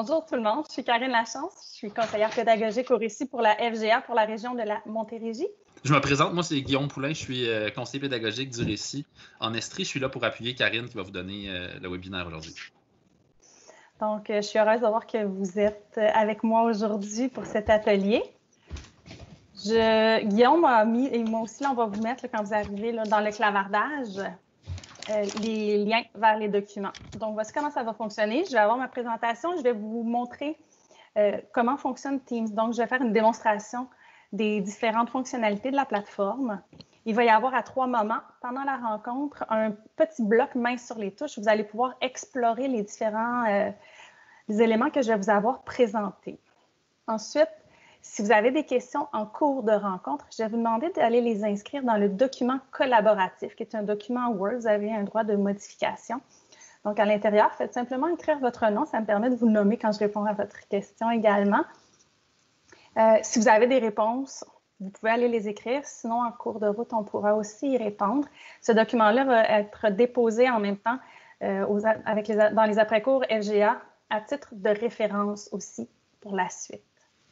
Bonjour tout le monde, je suis Karine Lachance, je suis conseillère pédagogique au récit pour la FGA pour la région de la Montérégie. Je me présente, moi c'est Guillaume Poulain, je suis conseiller pédagogique du récit en Estrie. Je suis là pour appuyer Karine qui va vous donner le webinaire aujourd'hui. Donc, je suis heureuse de voir que vous êtes avec moi aujourd'hui pour cet atelier. Guillaume a mis, et moi aussi, là, on va vous mettre, là, quand vous arrivez là, dans le clavardage, les liens vers les documents. Donc, voici comment ça va fonctionner. Je vais avoir ma présentation, je vais vous montrer comment fonctionne Teams. Donc, je vais faire une démonstration des différentes fonctionnalités de la plateforme. Il va y avoir à 3 moments pendant la rencontre un petit bloc main sur les touches. Vous allez pouvoir explorer les différents les éléments que je vais vous avoir présentés. Ensuite, si vous avez des questions en cours de rencontre, je vais vous demander d'aller les inscrire dans le document collaboratif, qui est un document Word. Vous avez un droit de modification. Donc, à l'intérieur, faites simplement écrire votre nom. Ça me permet de vous nommer quand je réponds à votre question également. Si vous avez des réponses, vous pouvez aller les écrire. Sinon, en cours de route, on pourra aussi y répondre. Ce document-là va être déposé en même temps dans les après-cours FGA à titre de référence aussi pour la suite.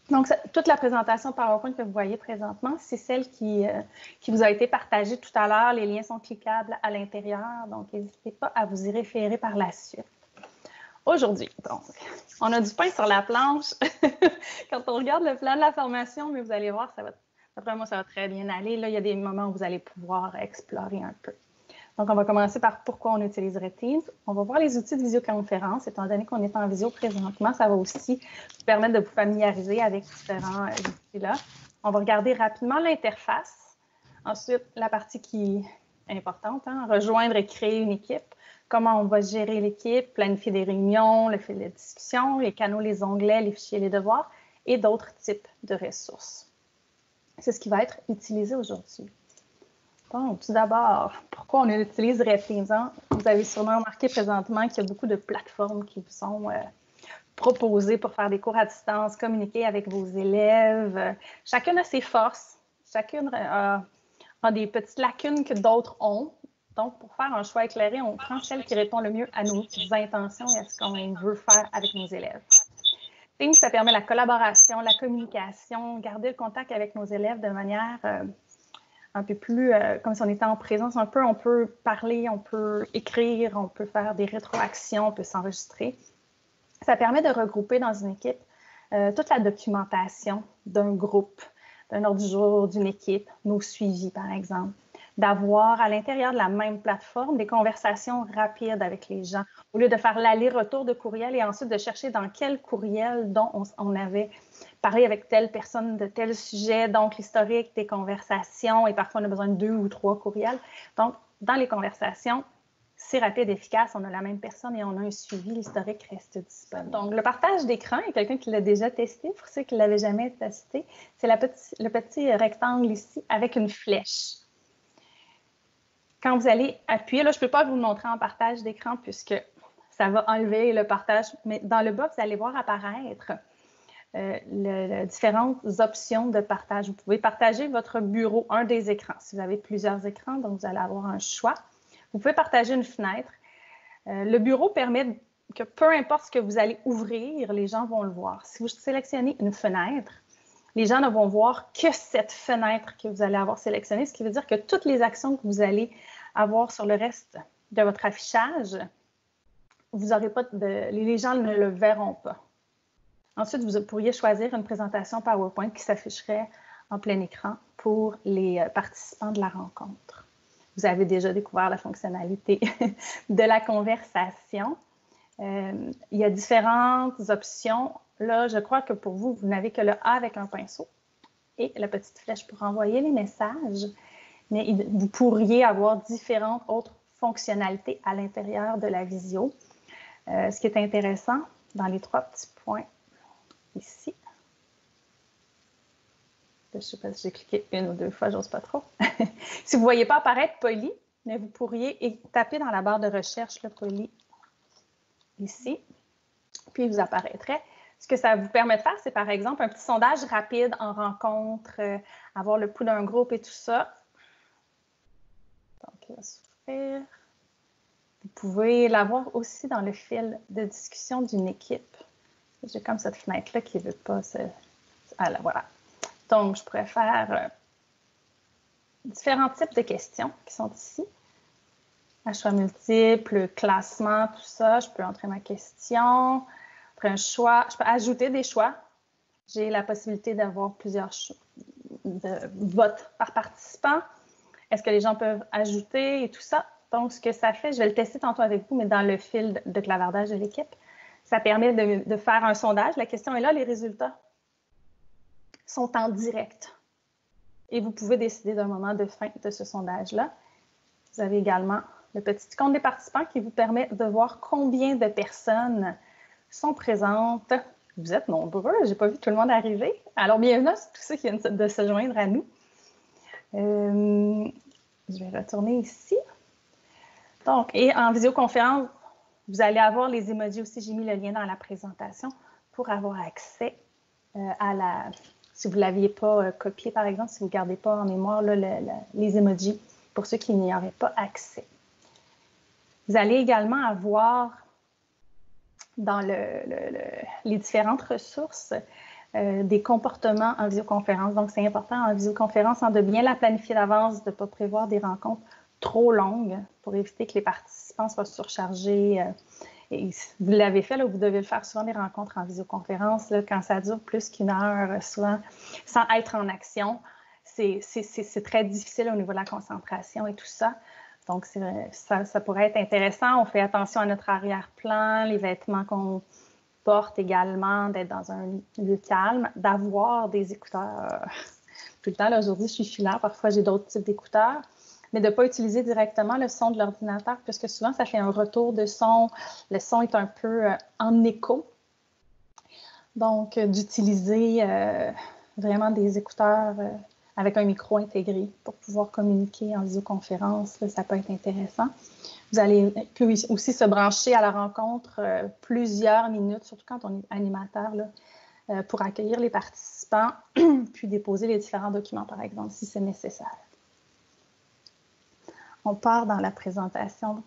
Donc, toute la présentation PowerPoint que vous voyez présentement, c'est celle qui vous a été partagée tout à l'heure. Les liens sont cliquables à l'intérieur, donc n'hésitez pas à vous y référer par la suite. Aujourd'hui, donc, on a du pain sur la planche quand on regarde le plan de la formation, mais vous allez voir, d'après moi, ça va très bien aller. Là, il y a des moments où vous allez pouvoir explorer un peu. Donc, on va commencer par pourquoi on utiliserait Teams. On va voir les outils de visioconférence. Étant donné qu'on est en visio présentement, ça va aussi vous permettre de vous familiariser avec différents outils-là. On va regarder rapidement l'interface. Ensuite, la partie qui est importante, rejoindre et créer une équipe. Comment on va gérer l'équipe, planifier des réunions, le fil de discussion, les canaux, les onglets, les fichiers, les devoirs et d'autres types de ressources. C'est ce qui va être utilisé aujourd'hui. Donc, tout d'abord, pourquoi on utiliserait Teams? Vous avez sûrement remarqué présentement qu'il y a beaucoup de plateformes qui vous sont proposées pour faire des cours à distance, communiquer avec vos élèves. Chacune a ses forces, chacune a des petites lacunes que d'autres ont. Donc, pour faire un choix éclairé, on prend celle qui répond le mieux à nos intentions et à ce qu'on veut faire avec nos élèves. Teams, ça permet la collaboration, la communication, garder le contact avec nos élèves de manière un peu plus comme si on était en présence un peu. On peut parler, on peut écrire, on peut faire des rétroactions, on peut s'enregistrer. Ça permet de regrouper dans une équipe toute la documentation d'un groupe, d'un ordre du jour, d'une équipe, nos suivis par exemple. D'avoir à l'intérieur de la même plateforme des conversations rapides avec les gens, au lieu de faire l'aller-retour de courriel et ensuite de chercher dans quel courriel dont on avait parlé avec telle personne de tel sujet, donc l'historique des conversations, et parfois on a besoin de 2 ou 3 courriels. Donc, dans les conversations, c'est rapide, efficace, on a la même personne et on a un suivi, l'historique reste disponible. Donc, le partage d'écran, il y a quelqu'un qui l'a déjà testé, pour ceux qui ne l'avaient jamais testé, c'est le petit rectangle ici avec une flèche. Quand vous allez appuyer, là, je ne peux pas vous le montrer en partage d'écran puisque ça va enlever le partage, mais dans le bas, vous allez voir apparaître différentes options de partage. Vous pouvez partager votre bureau, un des écrans. Si vous avez plusieurs écrans, donc vous allez avoir un choix. Vous pouvez partager une fenêtre. Le bureau permet que peu importe ce que vous allez ouvrir, les gens vont le voir. Si vous sélectionnez une fenêtre, les gens ne vont voir que cette fenêtre que vous allez avoir sélectionnée, ce qui veut dire que toutes les actions que vous allez avoir sur le reste de votre affichage, vous aurez pas les gens ne le verront pas. Ensuite, vous pourriez choisir une présentation PowerPoint qui s'afficherait en plein écran pour les participants de la rencontre. Vous avez déjà découvert la fonctionnalité de la conversation. Il y a différentes options. Là, je crois que pour vous, vous n'avez que le A avec un pinceau et la petite flèche pour envoyer les messages. Mais vous pourriez avoir différentes autres fonctionnalités à l'intérieur de la visio. Ce qui est intéressant dans les 3 petits points ici. Je ne sais pas si j'ai cliqué 1 ou 2 fois, j'ose pas trop. Si vous ne voyez pas apparaître Poly, mais vous pourriez taper dans la barre de recherche le Poly ici, puis il vous apparaîtrait. Ce que ça vous permet de faire, c'est par exemple un petit sondage rapide en rencontre, avoir le pouls d'un groupe et tout ça. Donc, il va s'ouvrir. Vous pouvez l'avoir aussi dans le fil de discussion d'une équipe. J'ai comme cette fenêtre-là qui ne veut pas se... Ah là, voilà. Donc, je pourrais faire différents types de questions qui sont ici. À choix multiples, classement, tout ça. Je peux entrer ma question. Après un choix, je peux ajouter des choix. J'ai la possibilité d'avoir plusieurs votes par participant. Est-ce que les gens peuvent ajouter et tout ça? Donc, ce que ça fait, je vais le tester tantôt avec vous, mais dans le fil de clavardage de l'équipe, ça permet de faire un sondage. La question est là, les résultats sont en direct. Et vous pouvez décider d'un moment de fin de ce sondage-là. Vous avez également le petit compte des participants qui vous permet de voir combien de personnes sont présentes. Vous êtes nombreux, je n'ai pas vu tout le monde arriver. Alors, bienvenue à tous ceux qui viennent de se joindre à nous. Je vais retourner ici. Donc, et en visioconférence, vous allez avoir les emojis aussi. J'ai mis le lien dans la présentation pour avoir accès à la... Si vous ne l'aviez pas copié, par exemple, si vous ne gardez pas en mémoire là, les emojis, pour ceux qui n'y auraient pas accès. Vous allez également avoir dans les différentes ressources des comportements en visioconférence. Donc, c'est important en visioconférence de bien la planifier d'avance, de ne pas prévoir des rencontres trop longues pour éviter que les participants soient surchargés. Et vous l'avez fait, là, vous devez le faire souvent des rencontres en visioconférence. Là, quand ça dure plus qu'une heure, souvent, sans être en action, c'est très difficile au niveau de la concentration et tout ça. Donc, ça pourrait être intéressant. On fait attention à notre arrière-plan, les vêtements qu'on porte également, d'être dans un lieu calme, d'avoir des écouteurs. Tout le temps, là, aujourd'hui, je suis filaire. Parfois, j'ai d'autres types d'écouteurs. Mais de ne pas utiliser directement le son de l'ordinateur, puisque souvent, ça fait un retour de son. Le son est un peu en écho. Donc, d'utiliser vraiment des écouteurs avec un micro intégré pour pouvoir communiquer en visioconférence, là, ça peut être intéressant. Vous allez aussi se brancher à la rencontre plusieurs minutes, surtout quand on est animateur, là, pour accueillir les participants, puis déposer les différents documents, par exemple, si c'est nécessaire. On part dans la présentation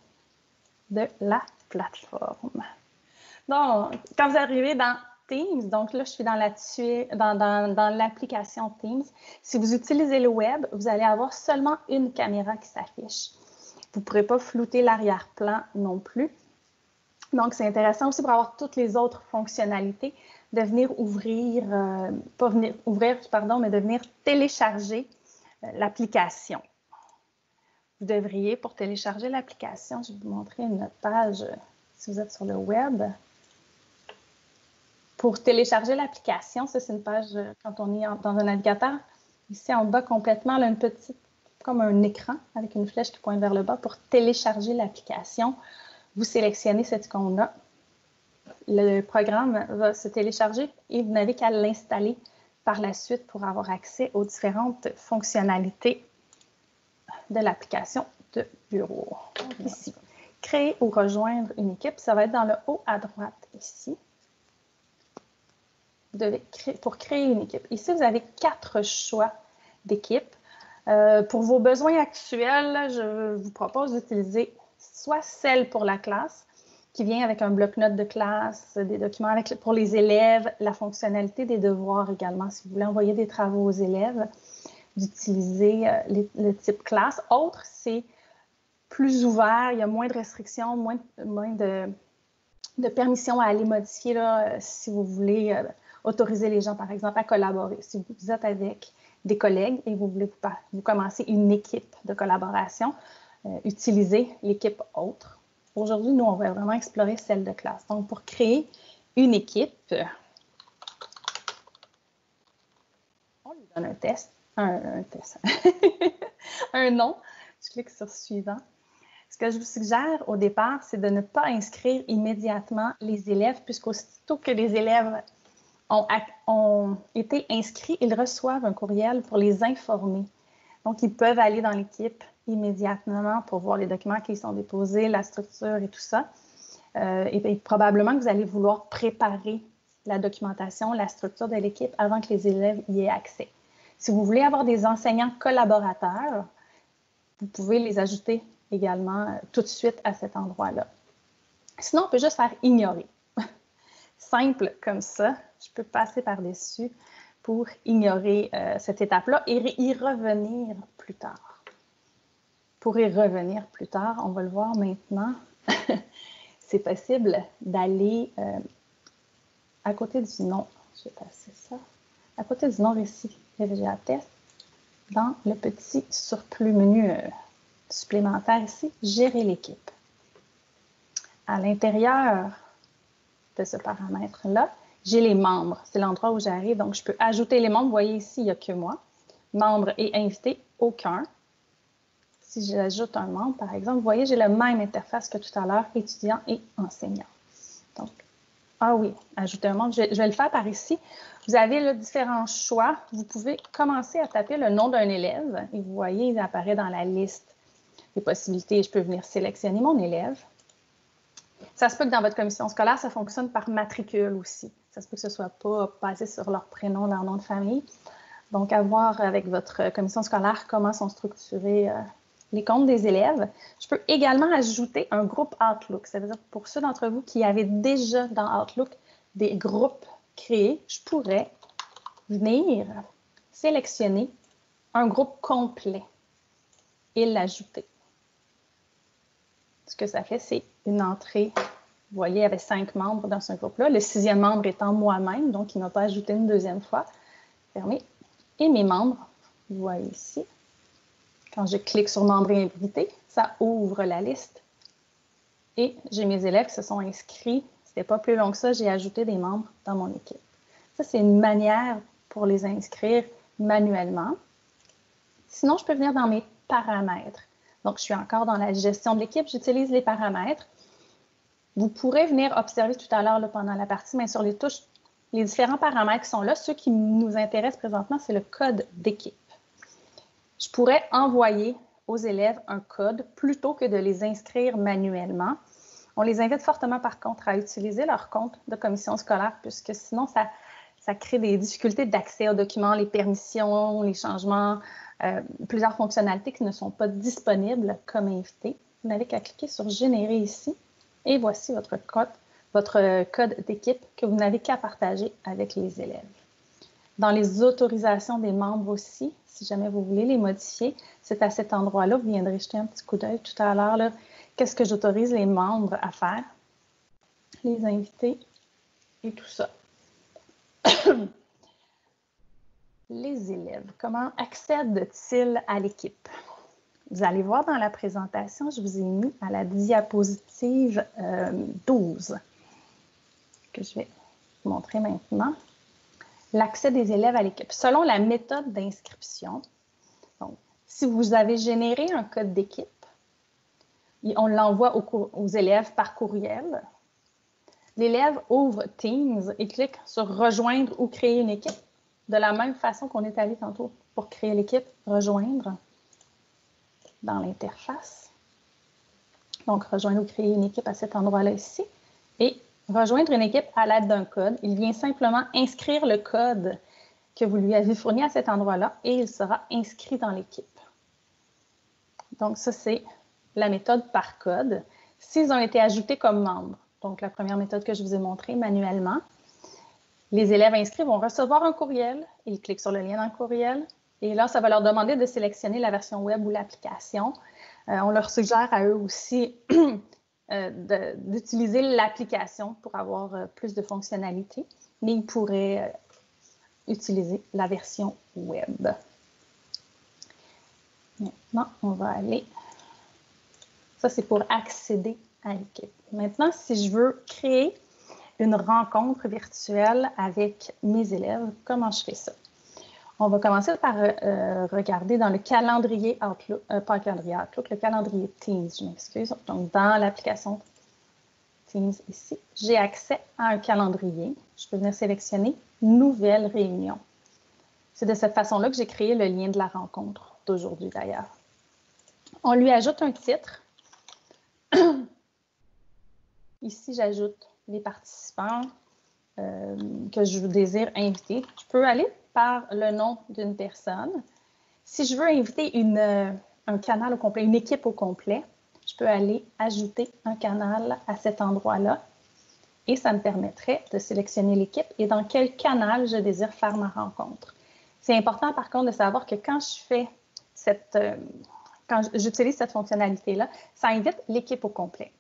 de la plateforme. Donc, quand vous arrivez dans Teams, donc là, je suis dans l'application Teams. Si vous utilisez le web, vous allez avoir seulement une caméra qui s'affiche. Vous ne pourrez pas flouter l'arrière-plan non plus. Donc, c'est intéressant aussi pour avoir toutes les autres fonctionnalités de venir ouvrir, pas venir ouvrir, pardon, mais de venir télécharger l'application. Vous devriez, pour télécharger l'application, je vais vous montrer une page si vous êtes sur le web. Pour télécharger l'application, ça c'est une page quand on est dans un navigateur. Ici en bas complètement, là, une petite, comme un écran avec une flèche qui pointe vers le bas pour télécharger l'application. Vous sélectionnez cette icône-là. Le programme va se télécharger et vous n'avez qu'à l'installer par la suite pour avoir accès aux différentes fonctionnalités de l'application de bureau. Ici, créer ou rejoindre une équipe, ça va être dans le haut à droite ici. Vous devez pour créer une équipe. Ici, vous avez 4 choix d'équipe. Pour vos besoins actuels, je vous propose d'utiliser soit celle pour la classe, qui vient avec un bloc-notes de classe, des documents pour les élèves, la fonctionnalité des devoirs également. Si vous voulez envoyer des travaux aux élèves, d'utiliser le type classe. Autre, c'est plus ouvert, il y a moins de restrictions, moins de permissions à aller modifier là, si vous voulez autoriser les gens, par exemple, à collaborer. Si vous êtes avec des collègues et vous voulez vous commencer une équipe de collaboration, utilisez l'équipe autre. Aujourd'hui, nous, on va vraiment explorer celle de classe. Donc, pour créer une équipe, on lui donne un test. Un test. Un nom. Je clique sur suivant. Ce que je vous suggère au départ, c'est de ne pas inscrire immédiatement les élèves, puisqu'aussitôt que les élèves ont été inscrits, ils reçoivent un courriel pour les informer. Donc, ils peuvent aller dans l'équipe immédiatement pour voir les documents qui sont déposés, la structure et tout ça. Et probablement que vous allez vouloir préparer la documentation, la structure de l'équipe avant que les élèves y aient accès. Si vous voulez avoir des enseignants collaborateurs, vous pouvez les ajouter également tout de suite à cet endroit-là. Sinon, on peut juste faire ignorer. simple comme ça, je peux passer par-dessus pour ignorer cette étape-là et y revenir plus tard. Pour y revenir plus tard, on va le voir maintenant, c'est possible d'aller à côté du nom, je vais passer ça, à côté du nom récit FGA-test, dans le petit surplus menu supplémentaire ici, gérer l'équipe. À l'intérieur de ce paramètre-là, j'ai les membres. C'est l'endroit où j'arrive. Donc, je peux ajouter les membres. Vous voyez ici, il n'y a que moi. Membres et invités, aucun. Si j'ajoute un membre, par exemple, vous voyez, j'ai la même interface que tout à l'heure, étudiant et enseignant. Donc, ah oui, ajouter un membre. Je vais le faire par ici. Vous avez là, différents choix. Vous pouvez commencer à taper le nom d'un élève et vous voyez, il apparaît dans la liste des possibilités. Je peux venir sélectionner mon élève. Ça se peut que dans votre commission scolaire, ça fonctionne par matricule aussi. Ça se peut que ce ne soit pas basé sur leur prénom, leur nom de famille. Donc, à voir avec votre commission scolaire comment sont structurés les comptes des élèves. Je peux également ajouter un groupe Outlook. Ça veut dire pour ceux d'entre vous qui avaient déjà dans Outlook des groupes créés, je pourrais venir sélectionner un groupe complet et l'ajouter. Ce que ça fait, c'est une entrée. Vous voyez, il y avait 5 membres dans ce groupe-là. Le 6e membre étant moi-même, donc il ne m'a pas ajouté une deuxième fois. Fermé. Et mes membres, vous voyez ici, quand je clique sur membre et invité, ça ouvre la liste. Et j'ai mes élèves qui se sont inscrits. Ce n'était pas plus long que ça, j'ai ajouté des membres dans mon équipe. Ça, c'est une manière pour les inscrire manuellement. Sinon, je peux venir dans mes paramètres. Donc, je suis encore dans la gestion de l'équipe. J'utilise les paramètres. Vous pourrez venir observer tout à l'heure pendant la partie, mais sur les touches, les différents paramètres qui sont là, ceux qui nous intéressent présentement, c'est le code d'équipe. Je pourrais envoyer aux élèves un code plutôt que de les inscrire manuellement. On les invite fortement, par contre, à utiliser leur compte de commission scolaire, puisque sinon, ça crée des difficultés d'accès aux documents, les permissions, les changements, plusieurs fonctionnalités qui ne sont pas disponibles comme invité. Vous n'avez qu'à cliquer sur « Générer » ici. Et voici votre code d'équipe que vous n'avez qu'à partager avec les élèves. Dans les autorisations des membres aussi, si jamais vous voulez les modifier, c'est à cet endroit-là, vous viendrez jeter un petit coup d'œil tout à l'heure. Qu'est-ce que j'autorise les membres à faire? Les invités et tout ça. Les élèves, comment accèdent-ils à l'équipe? Vous allez voir dans la présentation, je vous ai mis à la diapositive 12, que je vais vous montrer maintenant. L'accès des élèves à l'équipe. Selon la méthode d'inscription, si vous avez généré un code d'équipe, on l'envoie aux élèves par courriel. L'élève ouvre Teams et clique sur « Rejoindre » ou « Créer une équipe ». De la même façon qu'on est allé tantôt pour créer l'équipe, rejoindre dans l'interface. Donc, rejoindre ou créer une équipe à cet endroit-là ici. Et rejoindre une équipe à l'aide d'un code. Il vient simplement inscrire le code que vous lui avez fourni à cet endroit-là et il sera inscrit dans l'équipe. Donc, ça, c'est la méthode par code. S'ils ont été ajoutés comme membres, donc la première méthode que je vous ai montrée manuellement, les élèves inscrits vont recevoir un courriel. Ils cliquent sur le lien dans le courriel. Et là, ça va leur demander de sélectionner la version web ou l'application. On leur suggère à eux aussi d'utiliser l'application pour avoir plus de fonctionnalités, mais ils pourraient utiliser la version web. Maintenant, on va aller... Ça, c'est pour accéder à l'équipe. Maintenant, si je veux créer une rencontre virtuelle avec mes élèves, comment je fais ça? On va commencer par regarder dans le calendrier Outlook, pas le calendrier Outlook, le calendrier Teams, je m'excuse. Donc, dans l'application Teams ici, j'ai accès à un calendrier. Je peux venir sélectionner « Nouvelle réunion ». C'est de cette façon-là que j'ai créé le lien de la rencontre d'aujourd'hui d'ailleurs. On lui ajoute un titre. Ici, j'ajoute les participants que je désire inviter. Je peux aller par le nom d'une personne. Si je veux inviter un canal au complet, une équipe au complet, je peux aller ajouter un canal à cet endroit-là Et ça me permettrait de sélectionner l'équipe et dans quel canal je désire faire ma rencontre. C'est important, par contre, de savoir que quand j'utilise cette fonctionnalité-là, ça invite l'équipe au complet.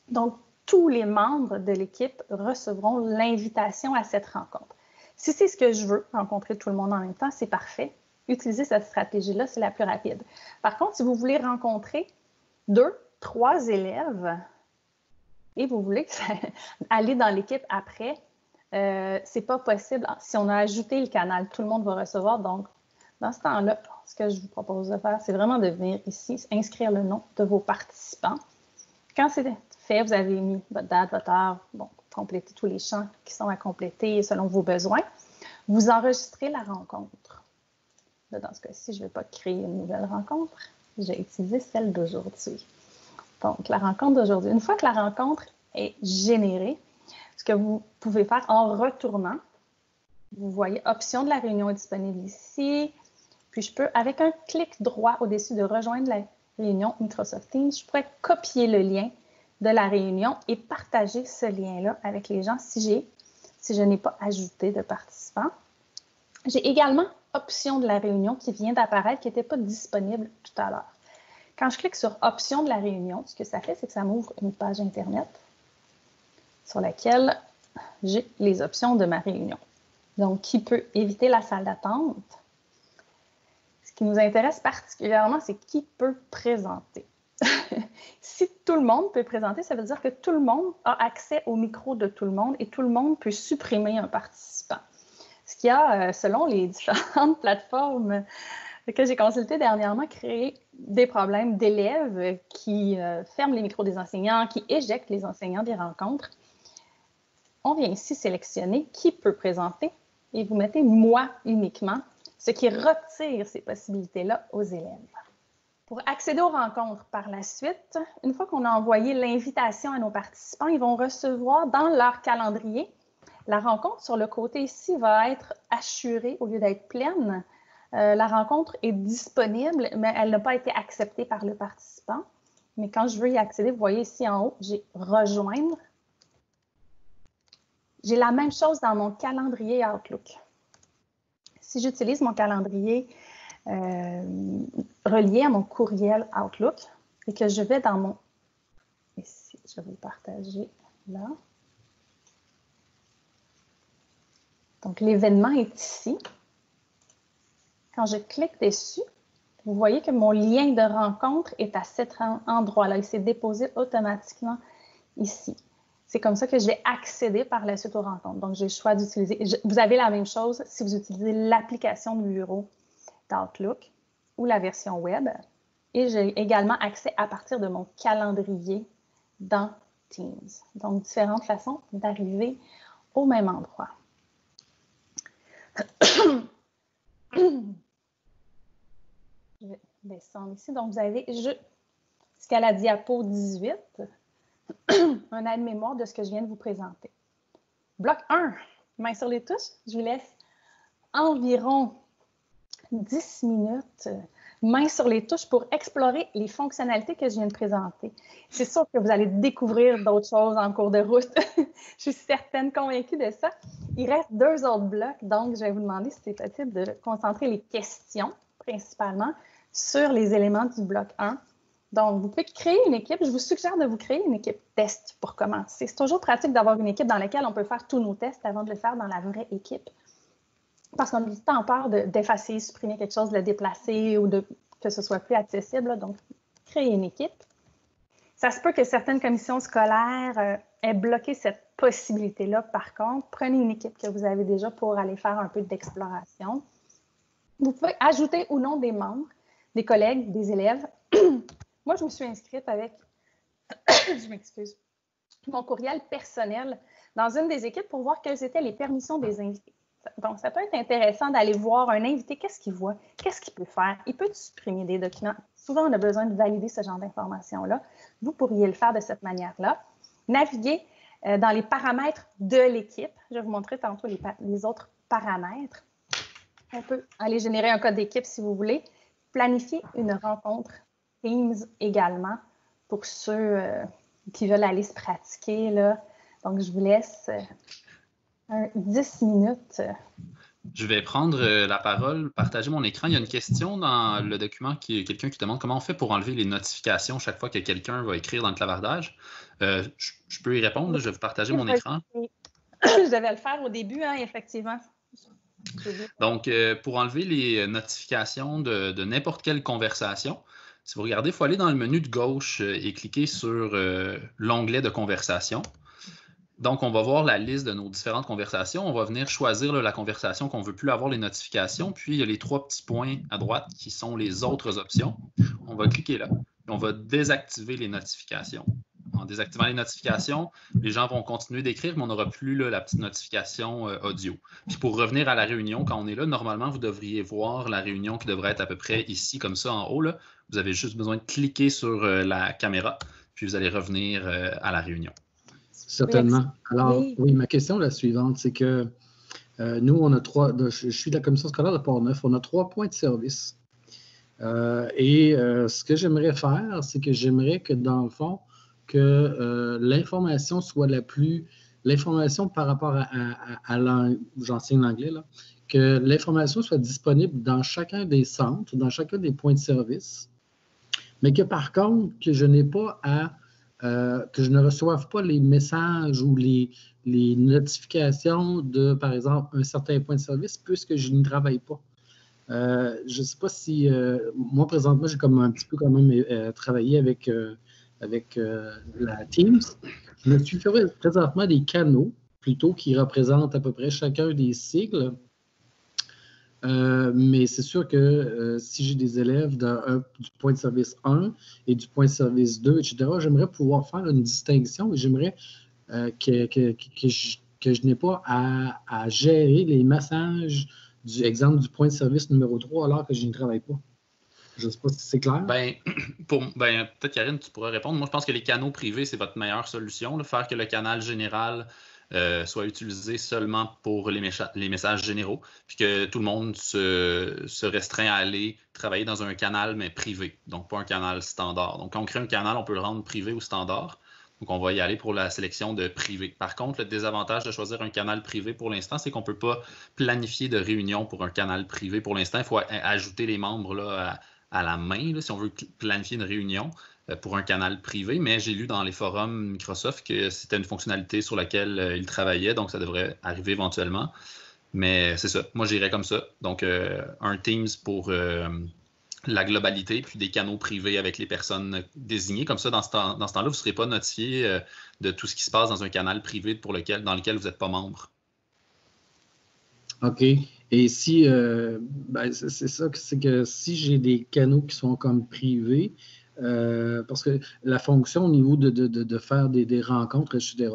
Donc, tous les membres de l'équipe recevront l'invitation à cette rencontre. Si c'est ce que je veux, rencontrer tout le monde en même temps, c'est parfait. Utilisez cette stratégie-là, c'est la plus rapide. Par contre, si vous voulez rencontrer 2, 3 élèves et vous voulez aller dans l'équipe après, c'est pas possible. Si on a ajouté le canal, tout le monde va recevoir. Donc, dans ce temps-là, ce que je vous propose de faire, c'est vraiment de venir ici, inscrire le nom de vos participants. Quand c'est fait, vous avez mis votre date, votre heure, bon, complétez tous les champs qui sont à compléter selon vos besoins. Vous enregistrez la rencontre. Là, dans ce cas-ci, je ne vais pas créer une nouvelle rencontre. Je vais utiliser celle d'aujourd'hui. Donc, la rencontre d'aujourd'hui. Une fois que la rencontre est générée, ce que vous pouvez faire en retournant, vous voyez « Option de la réunion est disponible ici ». Puis, je peux, avec un clic droit au-dessus de « Rejoindre la réunion Microsoft Teams », je pourrais copier le lien de la réunion et partager ce lien-là avec les gens si je n'ai pas ajouté de participants. J'ai également option de la réunion qui vient d'apparaître, qui n'était pas disponible tout à l'heure. Quand je clique sur option de la réunion, ce que ça fait, c'est que ça m'ouvre une page Internet sur laquelle j'ai les options de ma réunion. Donc, qui peut éviter la salle d'attente? Ce qui nous intéresse particulièrement, c'est qui peut présenter. Si tout le monde peut présenter, ça veut dire que tout le monde a accès au micro de tout le monde et tout le monde peut supprimer un participant. Ce qui a, selon les différentes plateformes que j'ai consultées dernièrement, créé des problèmes d'élèves qui ferment les micros des enseignants, qui éjectent les enseignants des rencontres. On vient ici sélectionner qui peut présenter et vous mettez « moi » uniquement, ce qui retire ces possibilités-là aux élèves. Pour accéder aux rencontres par la suite, une fois qu'on a envoyé l'invitation à nos participants, ils vont recevoir dans leur calendrier. La rencontre sur le côté ici va être assurée au lieu d'être pleine. La rencontre est disponible, mais elle n'a pas été acceptée par le participant. Mais quand je veux y accéder, vous voyez ici en haut, j'ai « Rejoindre ». J'ai la même chose dans mon calendrier Outlook. Si j'utilise mon calendrier relié à mon courriel Outlook et que je vais dans mon... Ici, je vais le partager là. Donc, l'événement est ici. Quand je clique dessus, vous voyez que mon lien de rencontre est à cet endroit-là. Il s'est déposé automatiquement ici. C'est comme ça que je vais accéder par la suite aux rencontres. Donc, j'ai le choix d'utiliser... Vous avez la même chose si vous utilisez l'application de bureau d'Outlook ou la version web. Et j'ai également accès à partir de mon calendrier dans Teams. Donc, différentes façons d'arriver au même endroit. Je vais descendre ici. Donc, vous avez jusqu'à la diapo 18, un aide-mémoire de ce que je viens de vous présenter. Bloc 1, main sur les touches. Je vous laisse environ 10 minutes, main sur les touches pour explorer les fonctionnalités que je viens de présenter. C'est sûr que vous allez découvrir d'autres choses en cours de route. Je suis certaine, convaincue de ça. Il reste 2 autres blocs, donc je vais vous demander si c'est possible de concentrer les questions, principalement, sur les éléments du bloc 1. Donc, vous pouvez créer une équipe. Je vous suggère de vous créer une équipe test pour commencer. C'est toujours pratique d'avoir une équipe dans laquelle on peut faire tous nos tests avant de le faire dans la vraie équipe. Parce qu'on a du temps peur d'effacer, supprimer quelque chose, de le déplacer ou que ce soit plus accessible. Là. Donc, créer une équipe. Ça se peut que certaines commissions scolaires aient bloqué cette possibilité-là. Par contre, prenez une équipe que vous avez déjà pour aller faire un peu d'exploration. Vous pouvez ajouter ou non des membres, des collègues, des élèves. Moi, je me suis inscrite avec, je m'excuse, mon courriel personnel dans une des équipes pour voir quelles étaient les permissions des invités. Donc, ça peut être intéressant d'aller voir un invité, qu'est-ce qu'il voit, qu'est-ce qu'il peut faire. Il peut supprimer des documents. Souvent, on a besoin de valider ce genre d'informations-là. Vous pourriez le faire de cette manière-là. Naviguer dans les paramètres de l'équipe. Je vais vous montrer tantôt les autres paramètres. On peut aller générer un code d'équipe si vous voulez. Planifier une rencontre Teams également pour ceux qui veulent aller se pratiquer là, Donc, je vous laisse 10 minutes. Je vais prendre la parole, partager mon écran. Il y a une question dans le document quelqu'un qui demande comment on fait pour enlever les notifications chaque fois que quelqu'un va écrire dans le clavardage. Je peux y répondre, là, je vais vous partager mon écran. Je devais le faire au début, hein, effectivement. Donc, pour enlever les notifications de n'importe quelle conversation, si vous regardez, il faut aller dans le menu de gauche et cliquer sur l'onglet de conversation. Donc, on va voir la liste de nos différentes conversations. On va venir choisir là, la conversation qu'on ne veut plus avoir les notifications. Puis, il y a les 3 petits points à droite qui sont les autres options. On va cliquer là. Et on va désactiver les notifications. En désactivant les notifications, les gens vont continuer d'écrire, mais on n'aura plus là, la petite notification audio. Puis, pour revenir à la réunion, quand on est là, normalement, vous devriez voir la réunion qui devrait être à peu près ici, comme ça, en haut. Là. Vous avez juste besoin de cliquer sur la caméra, puis vous allez revenir à la réunion. Certainement. Alors, oui, ma question est la suivante, c'est que nous, on a je suis de la commission scolaire de Port-Neuf, on a 3 points de service. Ce que j'aimerais faire, c'est que j'aimerais que, dans le fond, que l'information soit l'information par rapport j'enseigne l'anglais, là, que l'information soit disponible dans chacun des centres, dans chacun des points de service, mais que par contre, que je n'ai pas que je ne reçoive pas les messages ou les notifications de, par exemple, un certain point de service puisque je n'y travaille pas. Je ne sais pas si... moi, présentement, j'ai comme un petit peu quand même travaillé avec la Teams. Je me suis fait présentement des canaux, plutôt, qui représentent à peu près chacun des sigles. Mais c'est sûr que si j'ai des élèves du point de service 1 et du point de service 2, etc., j'aimerais pouvoir faire une distinction et j'aimerais que je n'ai pas à gérer les messages du exemple du point de service numéro 3 alors que je n'y travaille pas. Je ne sais pas si c'est clair. Peut-être, Karine, tu pourras répondre. Moi, je pense que les canaux privés, c'est votre meilleure solution. Là, faire que le canal général soit utilisé seulement pour les messages généraux, puis que tout le monde se restreint à aller travailler dans un canal, mais privé, donc pas un canal standard. Donc, quand on crée un canal, on peut le rendre privé ou standard. Donc, on va y aller pour la sélection de privé. Par contre, le désavantage de choisir un canal privé pour l'instant, c'est qu'on ne peut pas planifier de réunion pour un canal privé. Pour l'instant, il faut ajouter les membres là, à la main, là, si on veut planifier une réunion pour un canal privé, mais j'ai lu dans les forums Microsoft que c'était une fonctionnalité sur laquelle ils travaillaient, donc ça devrait arriver éventuellement. Mais c'est ça, moi j'irais comme ça. Donc un Teams pour la globalité, puis des canaux privés avec les personnes désignées. Comme ça, dans ce temps-là, vous ne serez pas notifié de tout ce qui se passe dans un canal privé dans lequel vous n'êtes pas membre. OK. Et si, c'est ça, c'est que si j'ai des canaux qui sont comme privés, parce que la fonction au niveau de faire des rencontres, etc.,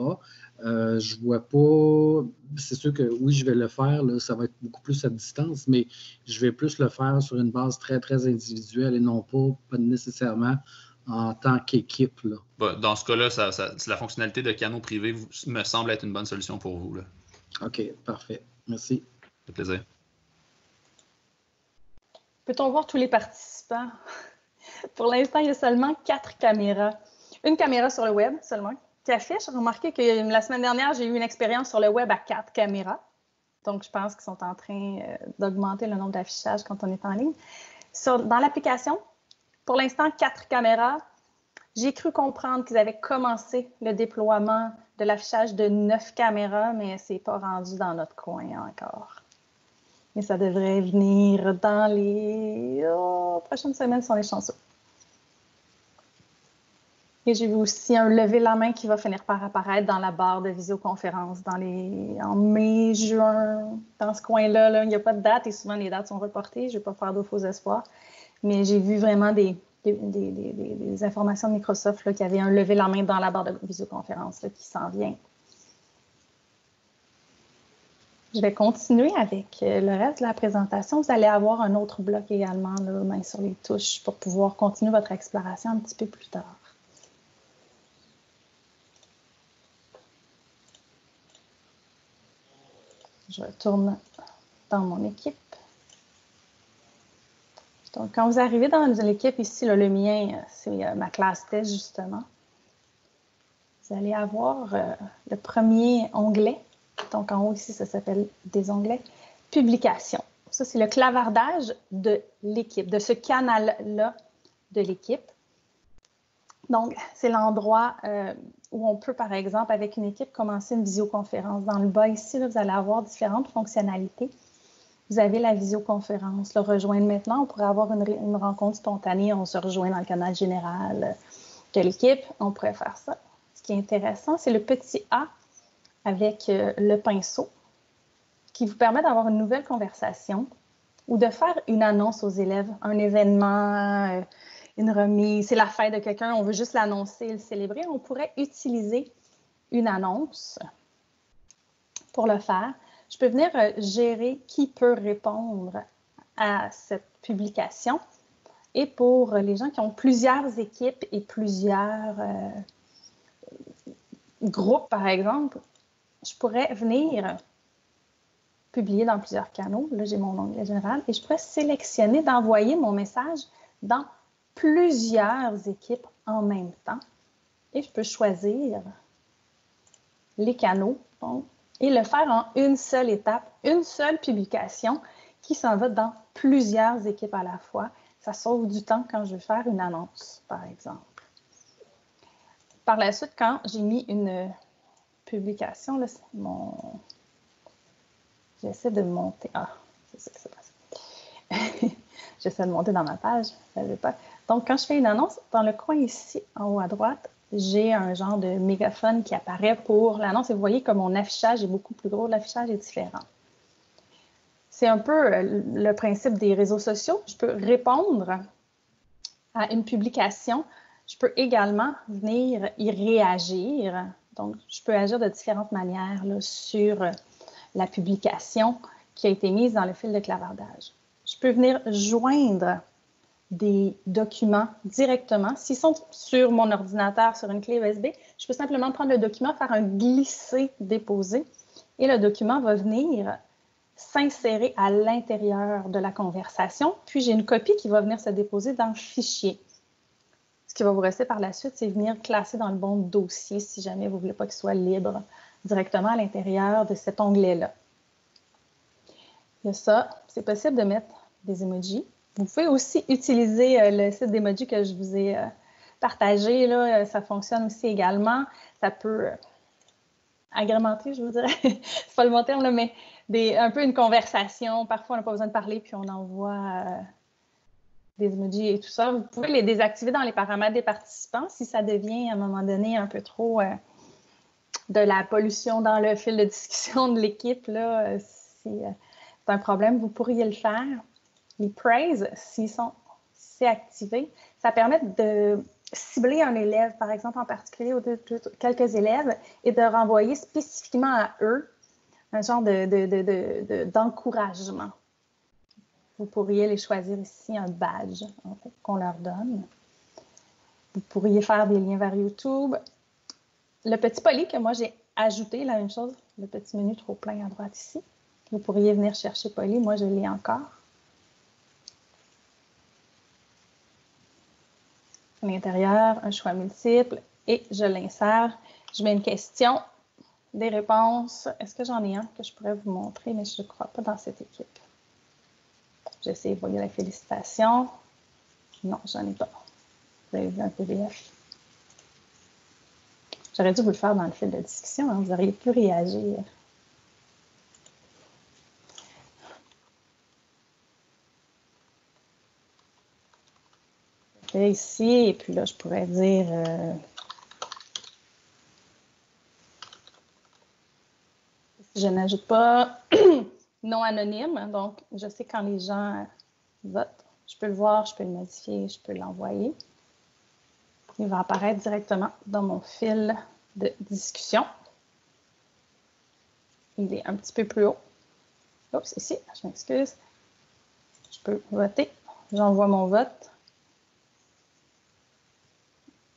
je ne vois pas, c'est sûr que oui, je vais le faire, là, ça va être beaucoup plus à distance, mais je vais plus le faire sur une base très, très individuelle et non pas nécessairement en tant qu'équipe. Dans ce cas-là, la fonctionnalité de canaux privés me semble être une bonne solution pour vous. Là. OK, parfait. Merci. Ça fait plaisir. Peut-on voir tous les participants? Pour l'instant, il y a seulement 4 caméras. Une caméra sur le web seulement qui affiche. Remarquez que la semaine dernière, j'ai eu une expérience sur le web à 4 caméras. Donc, je pense qu'ils sont en train d'augmenter le nombre d'affichages quand on est en ligne. Dans l'application, pour l'instant, 4 caméras. J'ai cru comprendre qu'ils avaient commencé le déploiement de l'affichage de 9 caméras, mais ce n'est pas rendu dans notre coin encore. Mais ça devrait venir dans les prochaines semaines si on est chanceux. Et j'ai vu aussi un lever la main qui va finir par apparaître dans la barre de visioconférence en mai, juin, dans ce coin-là. Là, il n'y a pas de date et souvent les dates sont reportées. Je ne vais pas faire de faux espoirs. Mais j'ai vu vraiment des informations de Microsoft là, qui avaient un lever la main dans la barre de visioconférence là, qui s'en vient. Je vais continuer avec le reste de la présentation. Vous allez avoir un autre bloc également, là, main sur les touches, pour pouvoir continuer votre exploration un petit peu plus tard. Je retourne dans mon équipe. Donc, quand vous arrivez dans l'équipe ici, là, le mien, c'est ma classe test, justement. vous allez avoir le premier onglet. Donc, en haut ici, ça s'appelle des onglets. Publication. Ça, c'est le clavardage de l'équipe, de ce canal-là de l'équipe. Donc, c'est l'endroit où on peut, par exemple, avec une équipe, commencer une visioconférence. Dans le bas ici, là, vous allez avoir différentes fonctionnalités. Vous avez la visioconférence, le rejoindre maintenant. On pourrait avoir une rencontre spontanée, on se rejoint dans le canal général de l'équipe. On pourrait faire ça. Ce qui est intéressant, c'est le petit A avec le pinceau qui vous permet d'avoir une nouvelle conversation ou de faire une annonce aux élèves, un événement, une remise, c'est la fête de quelqu'un, on veut juste l'annoncer et le célébrer. On pourrait utiliser une annonce pour le faire. Je peux venir gérer qui peut répondre à cette publication. Et pour les gens qui ont plusieurs équipes et plusieurs groupes, par exemple, je pourrais venir publier dans plusieurs canaux. Là, j'ai mon onglet général et je pourrais sélectionner d'envoyer mon message dans plusieurs équipes en même temps. Et je peux choisir les canaux donc, et le faire en une seule étape, une seule publication qui s'en va dans plusieurs équipes à la fois. Ça sauve du temps quand je veux faire une annonce, par exemple. Par la suite, quand j'ai mis une publication, là, c'est mon... J'essaie de monter. Ah, c'est ça qui s'est passé. J'essaie de monter dans ma page. Ça veut pas. Donc, quand je fais une annonce, dans le coin ici, en haut à droite, j'ai un genre de mégaphone qui apparaît pour l'annonce. Et vous voyez que mon affichage est beaucoup plus gros. L'affichage est différent. C'est un peu le principe des réseaux sociaux. Je peux répondre à une publication. Je peux également venir y réagir. Donc, je peux agir de différentes manières là, sur la publication qui a été mise dans le fil de clavardage. Je peux venir joindre des documents directement. S'ils sont sur mon ordinateur, sur une clé USB, je peux simplement prendre le document, faire un glisser-déposer et le document va venir s'insérer à l'intérieur de la conversation. Puis, j'ai une copie qui va venir se déposer dans le fichier. Ce qui va vous rester par la suite, c'est venir classer dans le bon dossier si jamais vous ne voulez pas qu'il soit libre directement à l'intérieur de cet onglet-là. Il y a ça. C'est possible de mettre des emojis. Vous pouvez aussi utiliser le site d'emojis que je vous ai partagé. Là. Ça fonctionne aussi également. Ça peut agrémenter, je vous dirais. C'est pas le bon terme, là, mais un peu une conversation. Parfois, on n'a pas besoin de parler, puis on envoie des emojis et tout ça. Vous pouvez les désactiver dans les paramètres des participants si ça devient à un moment donné un peu trop de la pollution dans le fil de discussion de l'équipe. Là, si c'est un problème, vous pourriez le faire. Les praise, si c'est activé, ça permet de cibler un élève, par exemple, en particulier, ou quelques élèves, et de renvoyer spécifiquement à eux un genre d'encouragement. Vous pourriez les choisir ici, un badge en fait, qu'on leur donne. Vous pourriez faire des liens vers YouTube. Le petit poli que moi j'ai ajouté, la même chose, le petit menu trop plein à droite ici. Vous pourriez venir chercher poli, moi je l'ai encore. À l'intérieur, un choix multiple et je l'insère. Je mets une question, des réponses. Est-ce que j'en ai un que je pourrais vous montrer, mais je ne crois pas dans cette équipe. J'essaie de voir la félicitation. Non, j'en ai pas. Vous avez vu un PDF. J'aurais dû vous le faire dans le fil de discussion, hein, vous auriez pu réagir. Ici, et puis là, je pourrais dire si je n'ajoute pas non anonyme, donc je sais quand les gens votent, je peux le voir, je peux le modifier, je peux l'envoyer. Il va apparaître directement dans mon fil de discussion. Il est un petit peu plus haut. Oups, ici, je m'excuse. Je peux voter. J'envoie mon vote.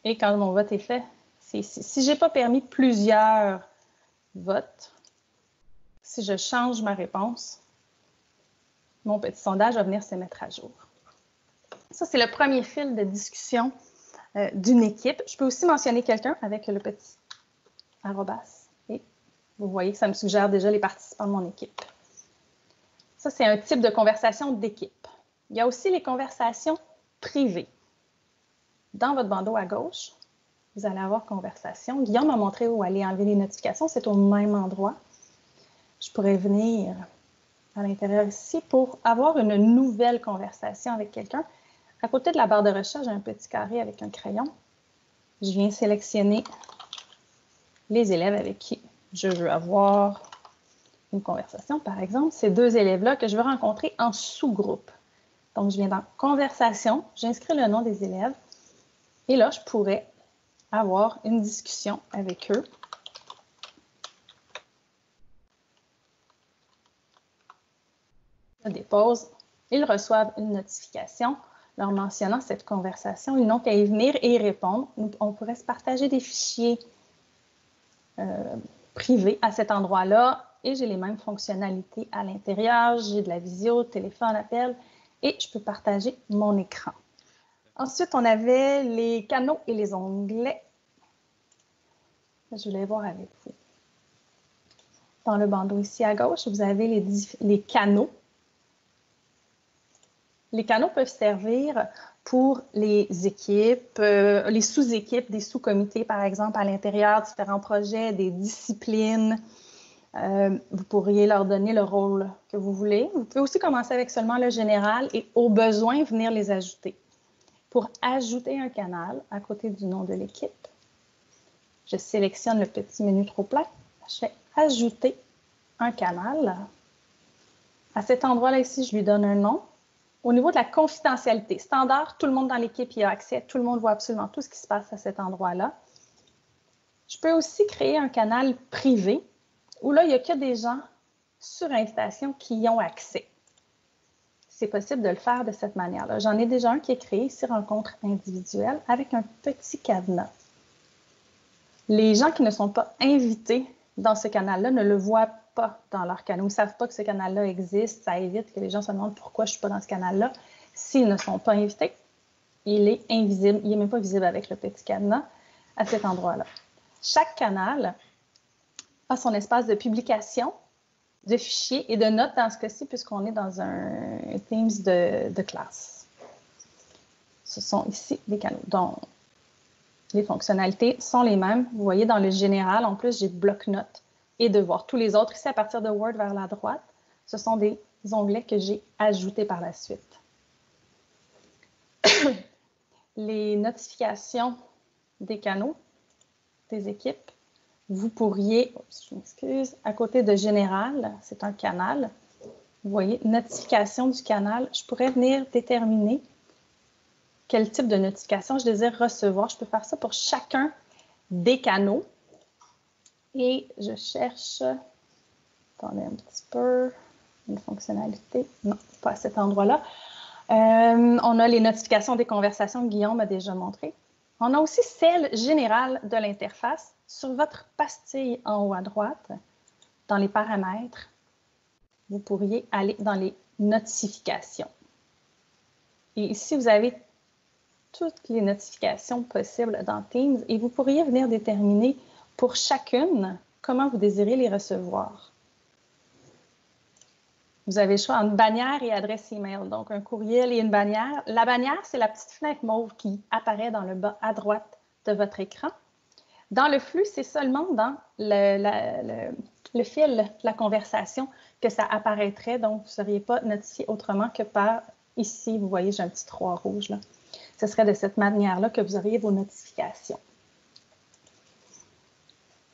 Et quand mon vote est fait, c'est ici. Si je n'ai pas permis plusieurs votes, si je change ma réponse, mon petit sondage va venir se mettre à jour. Ça, c'est le premier fil de discussion d'une équipe. Je peux aussi mentionner quelqu'un avec le petit arrobas. Et vous voyez que ça me suggère déjà les participants de mon équipe. Ça, c'est un type de conversation d'équipe. Il y a aussi les conversations privées. Dans votre bandeau à gauche, vous allez avoir conversation. Guillaume m'a montré où aller enlever les notifications. C'est au même endroit. Je pourrais venir à l'intérieur ici pour avoir une nouvelle conversation avec quelqu'un. À côté de la barre de recherche, j'ai un petit carré avec un crayon. Je viens sélectionner les élèves avec qui je veux avoir une conversation. Par exemple, ces deux élèves-là que je veux rencontrer en sous-groupe. Donc, je viens dans « Conversation », j'inscris le nom des élèves et là, je pourrais avoir une discussion avec eux. Je dépose, ils reçoivent une notification leur mentionnant cette conversation. Ils n'ont qu'à y venir et y répondre. On pourrait se partager des fichiers privés à cet endroit-là et j'ai les mêmes fonctionnalités à l'intérieur. J'ai de la visio, téléphone, appel et je peux partager mon écran. Ensuite, on avait les canaux et les onglets. Je voulais voir avec vous. Dans le bandeau ici à gauche, vous avez les canaux. Les canaux peuvent servir pour les équipes, les sous-équipes, des sous-comités, par exemple, à l'intérieur, différents projets, des disciplines. Vous pourriez leur donner le rôle que vous voulez. Vous pouvez aussi commencer avec seulement le général et au besoin venir les ajouter. Pour ajouter un canal à côté du nom de l'équipe, je sélectionne le petit menu trop plein. Je fais « Ajouter un canal ». À cet endroit-là ici, je lui donne un nom. Au niveau de la confidentialité, standard, tout le monde dans l'équipe y a accès. Tout le monde voit absolument tout ce qui se passe à cet endroit-là. Je peux aussi créer un canal privé où là, il n'y a que des gens sur invitation qui y ont accès. C'est possible de le faire de cette manière-là. J'en ai déjà un qui est créé ici, rencontre individuelle, avec un petit cadenas. Les gens qui ne sont pas invités dans ce canal-là ne le voient pas dans leur canal. Ils ne savent pas que ce canal-là existe. Ça évite que les gens se demandent pourquoi je ne suis pas dans ce canal-là. S'ils ne sont pas invités, il est invisible. Il n'est même pas visible avec le petit cadenas à cet endroit-là. Chaque canal a son espace de publication, de fichiers et de notes dans ce cas-ci, puisqu'on est dans un Teams de classe. Ce sont ici les canaux. Donc, les fonctionnalités sont les mêmes. Vous voyez, dans le général, en plus, j'ai bloc-notes et devoirs. Tous les autres, ici, à partir de Word vers la droite, ce sont des onglets que j'ai ajoutés par la suite. Les notifications des canaux, des équipes, vous pourriez, je m'excuse, à côté de Général, c'est un canal. Vous voyez, notification du canal. Je pourrais venir déterminer quel type de notification je désire recevoir. Je peux faire ça pour chacun des canaux. Et je cherche, attendez un petit peu, une fonctionnalité. Non, pas à cet endroit-là. On a les notifications des conversations que Guillaume m'a déjà montrées. On a aussi celle générale de l'interface. Sur votre pastille en haut à droite, dans les paramètres, vous pourriez aller dans les notifications. Et ici, vous avez toutes les notifications possibles dans Teams et vous pourriez venir déterminer pour chacune comment vous désirez les recevoir. Vous avez le choix entre bannière et adresse email, donc un courriel et une bannière. La bannière, c'est la petite fenêtre mauve qui apparaît dans le bas à droite de votre écran. Dans le flux, c'est seulement dans le fil, la conversation, que ça apparaîtrait. Donc, vous ne seriez pas notifié autrement que par ici. Vous voyez, j'ai un petit 3 rouge là. Ce serait de cette manière-là que vous auriez vos notifications.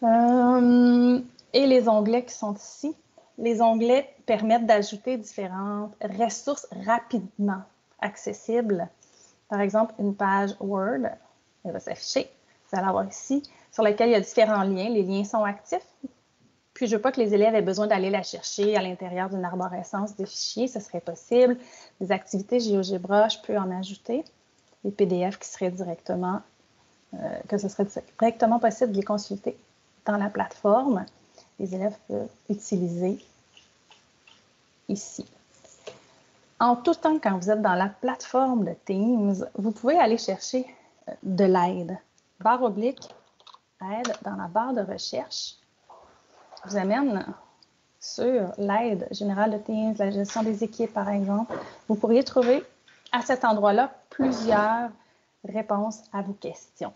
Et les onglets qui sont ici. Les onglets permettent d'ajouter différentes ressources rapidement accessibles. Par exemple, une page Word, elle va s'afficher. Vous allez avoir ici, sur laquelle il y a différents liens. Les liens sont actifs. Puis, je ne veux pas que les élèves aient besoin d'aller la chercher à l'intérieur d'une arborescence de fichiers. Ce serait possible. Des activités GeoGebra, je peux en ajouter. Les PDF qui seraient directement, que ce serait directement possible de les consulter dans la plateforme. Les élèves peuvent utiliser ici. En tout temps, quand vous êtes dans la plateforme de Teams, vous pouvez aller chercher de l'aide. Barre oblique, Aide dans la barre de recherche vous amène sur l'aide générale de Teams, la gestion des équipes, par exemple. Vous pourriez trouver à cet endroit-là plusieurs réponses à vos questions.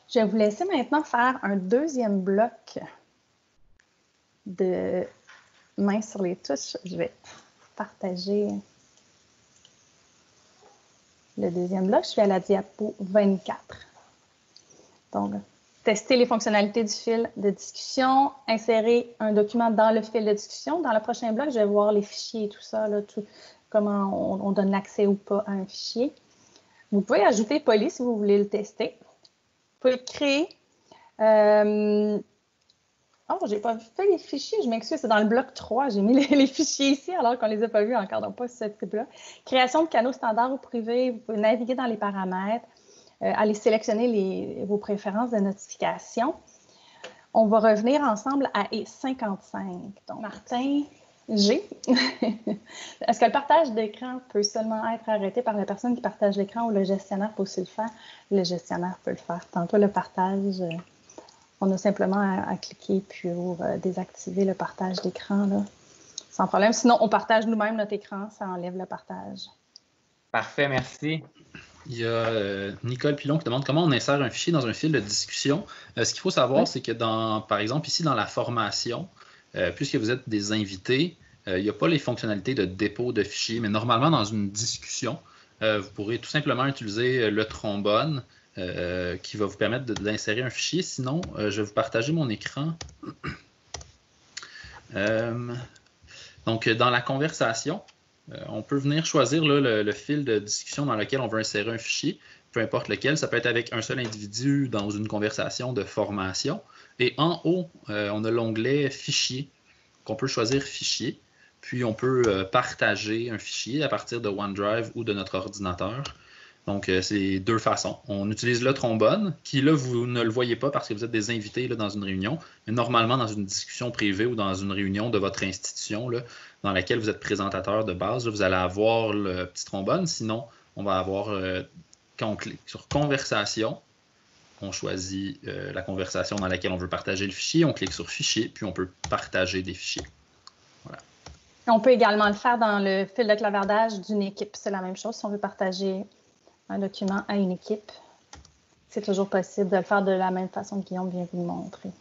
Je vais vous laisser maintenant faire un deuxième bloc de main sur les touches. Je vais partager le deuxième bloc. Je suis à la diapo 24. Donc, tester les fonctionnalités du fil de discussion, insérer un document dans le fil de discussion. Dans le prochain bloc, je vais voir les fichiers et tout ça, là, comment on donne l'accès ou pas à un fichier. Vous pouvez ajouter Poly si vous voulez le tester. Vous pouvez le créer. Oh, je n'ai pas fait les fichiers, je m'excuse, c'est dans le bloc 3. J'ai mis les fichiers ici alors qu'on ne les a pas vus encore, donc pas ce type-là. Création de canaux standards ou privés, vous pouvez naviguer dans les paramètres, aller sélectionner vos préférences de notification. On va revenir ensemble à E55. Donc, Martin G. Est-ce que le partage d'écran peut seulement être arrêté par la personne qui partage l'écran ou le gestionnaire peut aussi le faire? Le gestionnaire peut le faire. Tantôt, le partage, on a simplement à cliquer pour désactiver le partage d'écran, sans problème. Sinon, on partage nous-mêmes notre écran, ça enlève le partage. Parfait, merci. Il y a Nicole Pilon qui demande comment on insère un fichier dans un fil de discussion. Ce qu'il faut savoir, c'est que par exemple, ici dans la formation, puisque vous êtes des invités, il n'y a pas les fonctionnalités de dépôt de fichiers, mais normalement, dans une discussion, vous pourrez tout simplement utiliser le trombone qui va vous permettre d'insérer un fichier. Sinon, je vais vous partager mon écran. Donc, dans la conversation, on peut venir choisir là, le fil de discussion dans lequel on veut insérer un fichier, peu importe lequel. Ça peut être avec un seul individu dans une conversation de formation. Et en haut, on a l'onglet Fichier, qu'on peut choisir Fichier. Puis, on peut partager un fichier à partir de OneDrive ou de notre ordinateur. Donc, c'est deux façons. On utilise le trombone, qui là, vous ne le voyez pas parce que vous êtes des invités là, dans une réunion, mais normalement, dans une discussion privée ou dans une réunion de votre institution, là, dans laquelle vous êtes présentateur de base, là, vous allez avoir le petit trombone. Sinon, on va avoir, quand on clique sur Conversation, on choisit la conversation dans laquelle on veut partager le fichier, on clique sur Fichier, puis on peut partager des fichiers. Voilà. On peut également le faire dans le fil de clavardage d'une équipe. C'est la même chose si on veut partager un document à une équipe. C'est toujours possible de le faire de la même façon que Guillaume vient vous le montrer.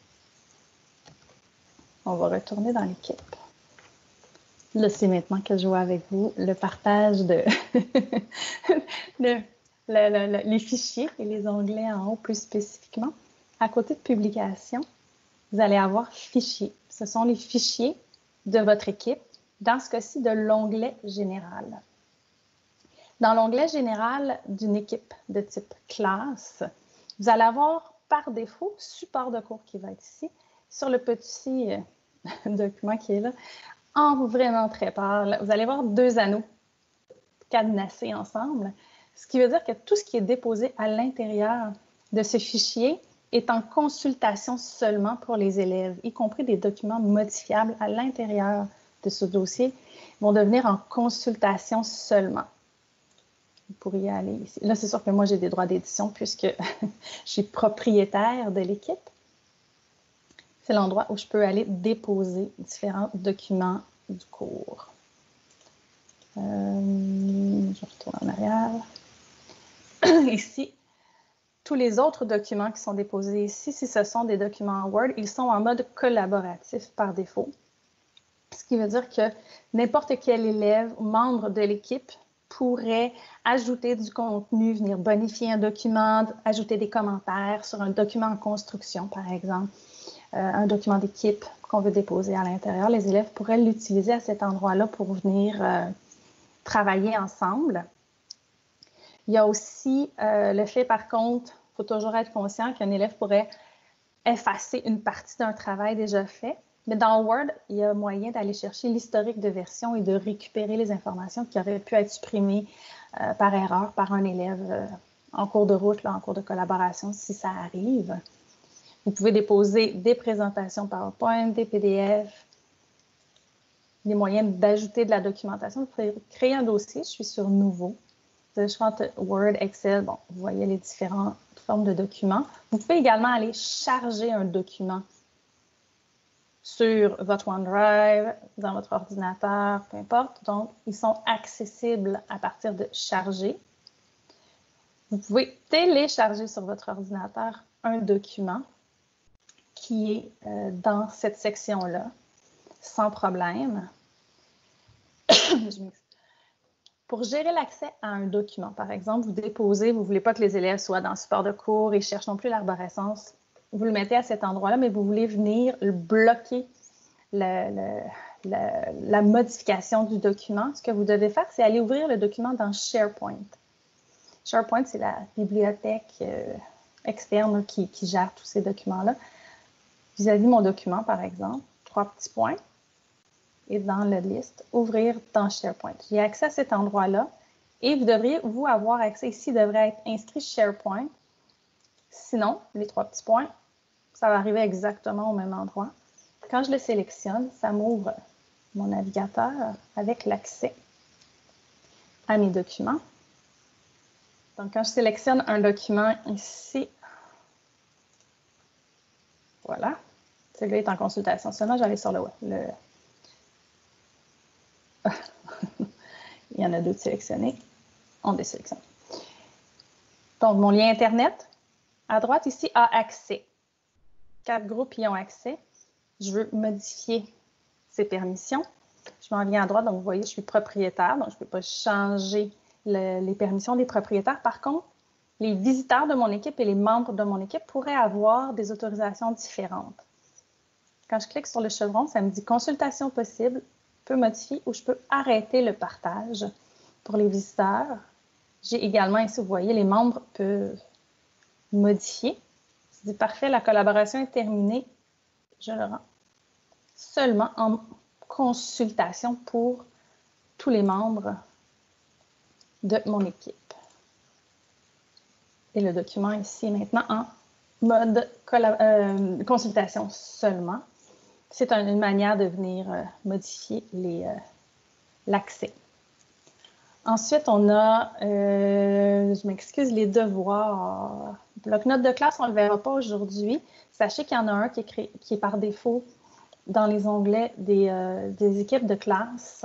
On va retourner dans l'équipe. Là, c'est maintenant que je vois avec vous le partage de les fichiers et les onglets en haut plus spécifiquement. À côté de Publication, vous allez avoir Fichiers. Ce sont les fichiers de votre équipe, dans ce cas-ci de l'onglet Général. Dans l'onglet Général d'une équipe de type classe, vous allez avoir par défaut support de cours qui va être ici, sur le petit document qui est là, en vraiment très pâle. Vous allez voir deux anneaux cadenassés ensemble, ce qui veut dire que tout ce qui est déposé à l'intérieur de ce fichier est en consultation seulement pour les élèves, y compris des documents modifiables à l'intérieur de ce dossier vont devenir en consultation seulement. Vous pourriez aller ici. Là, c'est sûr que moi, j'ai des droits d'édition puisque je suis propriétaire de l'équipe. C'est l'endroit où je peux aller déposer différents documents du cours. Je retourne en arrière. Ici, tous les autres documents qui sont déposés ici, si ce sont des documents Word, ils sont en mode collaboratif par défaut. Ce qui veut dire que n'importe quel élève ou membre de l'équipe pourrait ajouter du contenu, venir bonifier un document, ajouter des commentaires sur un document en construction, par exemple, un document d'équipe qu'on veut déposer à l'intérieur. Les élèves pourraient l'utiliser à cet endroit-là pour venir travailler ensemble. Il y a aussi le fait, par contre, il faut toujours être conscient qu'un élève pourrait effacer une partie d'un travail déjà fait. Mais dans Word, il y a moyen d'aller chercher l'historique de version et de récupérer les informations qui auraient pu être supprimées par erreur par un élève en cours de route, là, en cours de collaboration, si ça arrive. Vous pouvez déposer des présentations PowerPoint, des PDF, des moyens d'ajouter de la documentation. Vous pouvez créer un dossier. Je suis sur Nouveau. différentes Word, Excel, bon, vous voyez les différentes formes de documents. Vous pouvez également aller charger un document sur votre OneDrive, dans votre ordinateur, peu importe. Donc, ils sont accessibles à partir de charger. Vous pouvez télécharger sur votre ordinateur un document qui est dans cette section-là, sans problème. Pour gérer l'accès à un document, par exemple, vous déposez, vous ne voulez pas que les élèves soient dans le support de cours et cherchent non plus l'arborescence, vous le mettez à cet endroit-là, mais vous voulez venir bloquer la modification du document. Ce que vous devez faire, c'est aller ouvrir le document dans SharePoint. SharePoint, c'est la bibliothèque externe qui gère tous ces documents-là. Vis-à-vis mon document, par exemple, 3 petits points. Et dans la liste, ouvrir dans SharePoint. J'ai accès à cet endroit-là et vous devriez, vous, avoir accès ici, devrait être inscrit SharePoint. Sinon, les 3 petits points, ça va arriver exactement au même endroit. Quand je le sélectionne, ça m'ouvre mon navigateur avec l'accès à mes documents. Donc, quand je sélectionne un document ici, voilà, celui-là est en consultation. Seulement, j'allais sur le il y en a 2 de sélectionnés. On désélectionne. Donc, mon lien Internet, à droite ici, a accès. 4 groupes y ont accès. Je veux modifier ces permissions. Je m'en viens à droite, donc vous voyez, je suis propriétaire, donc je ne peux pas changer les permissions des propriétaires. Par contre, les visiteurs de mon équipe et les membres de mon équipe pourraient avoir des autorisations différentes. Quand je clique sur le chevron, ça me dit « Consultation possible ». Je peux modifier ou je peux arrêter le partage pour les visiteurs. J'ai également ici, vous voyez, les membres peuvent modifier. Je dis parfait, la collaboration est terminée. Je le rends seulement en consultation pour tous les membres de mon équipe. Et le document ici maintenant en mode consultation seulement. C'est une manière de venir modifier l'accès. Ensuite, on a, je m'excuse, les devoirs. Bloc-notes de classe, on ne le verra pas aujourd'hui. Sachez qu'il y en a un qui est par défaut dans les onglets des équipes de classe.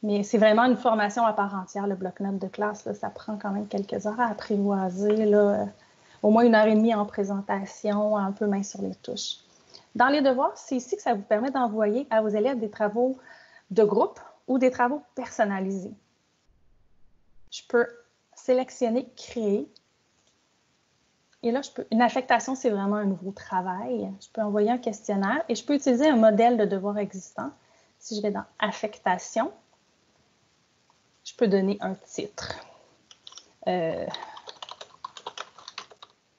Mais c'est vraiment une formation à part entière, le bloc-notes de classe. Là, ça prend quand même quelques heures à apprivoiser. Là, au moins 1h30 en présentation, un peu main sur les touches. Dans les devoirs, c'est ici que ça vous permet d'envoyer à vos élèves des travaux de groupe ou des travaux personnalisés. Je peux sélectionner « Créer ». Et là, une affectation, c'est vraiment un nouveau travail. Je peux envoyer un questionnaire et je peux utiliser un modèle de devoir existant. Si je vais dans « Affectation », je peux donner un titre à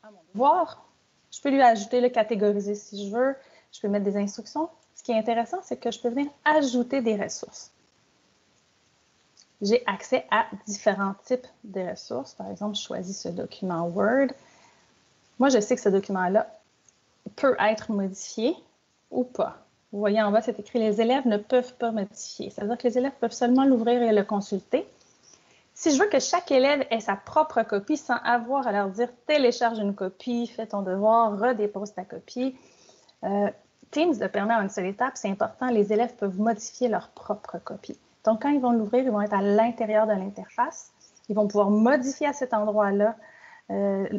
mon devoir. Je peux lui ajouter, le catégoriser si je veux. Je peux mettre des instructions. Ce qui est intéressant, c'est que je peux venir ajouter des ressources. J'ai accès à différents types de ressources. Par exemple, je choisis ce document Word. Moi, je sais que ce document-là peut être modifié ou pas. Vous voyez en bas, c'est écrit « Les élèves ne peuvent pas modifier ». Ça veut dire que les élèves peuvent seulement l'ouvrir et le consulter. Si je veux que chaque élève ait sa propre copie sans avoir à leur dire « Télécharge une copie, fais ton devoir, redépose ta copie », Teams le permet en une seule étape, c'est important, les élèves peuvent modifier leur propre copie. Donc, quand ils vont l'ouvrir, ils vont être à l'intérieur de l'interface. Ils vont pouvoir modifier à cet endroit-là.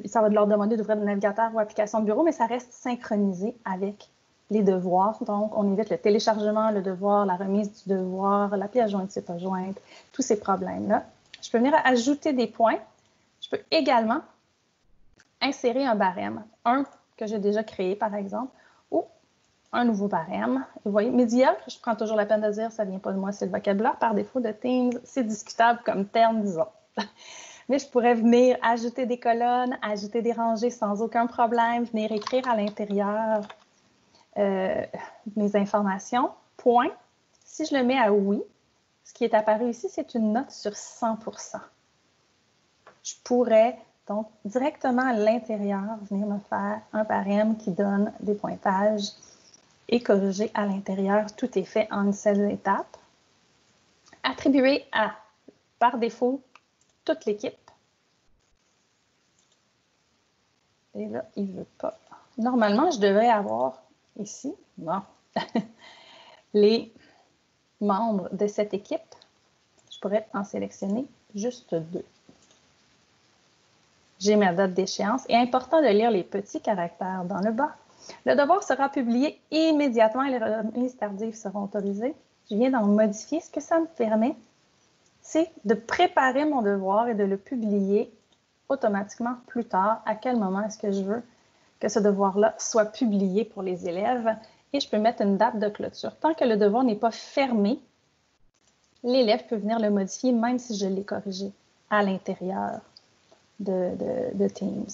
Ça va leur demander d'ouvrir le navigateur ou application de bureau, mais ça reste synchronisé avec les devoirs. Donc, on évite le téléchargement, le devoir, la remise du devoir, la pièce jointe, c'est pas jointe, tous ces problèmes-là. Je peux venir ajouter des points. Je peux également insérer un barème, un que j'ai déjà créé, par exemple, ou un nouveau barème. Vous voyez, médiocre, je prends toujours la peine de dire, ça ne vient pas de moi, c'est le vocabulaire par défaut de Teams. C'est discutable comme terme, disons. Mais je pourrais venir ajouter des colonnes, ajouter des rangées sans aucun problème, venir écrire à l'intérieur mes informations. Point. Si je le mets à oui, ce qui est apparu ici, c'est une note sur 100%. Je pourrais donc directement à l'intérieur venir me faire un barème qui donne des pointages et corriger à l'intérieur. Tout est fait en une seule étape. Attribuer à, par défaut, toute l'équipe. Et là, il ne veut pas. Normalement, je devrais avoir ici, bon, les membres de cette équipe. Je pourrais en sélectionner juste 2. J'ai ma date d'échéance. Et important de lire les petits caractères dans le bas. Le devoir sera publié immédiatement et les remises tardives seront autorisées. Je viens d'en modifier. Ce que ça me permet, c'est de préparer mon devoir et de le publier automatiquement plus tard. À quel moment est-ce que je veux que ce devoir-là soit publié pour les élèves? Et je peux mettre une date de clôture. Tant que le devoir n'est pas fermé, l'élève peut venir le modifier même si je l'ai corrigé à l'intérieur de Teams.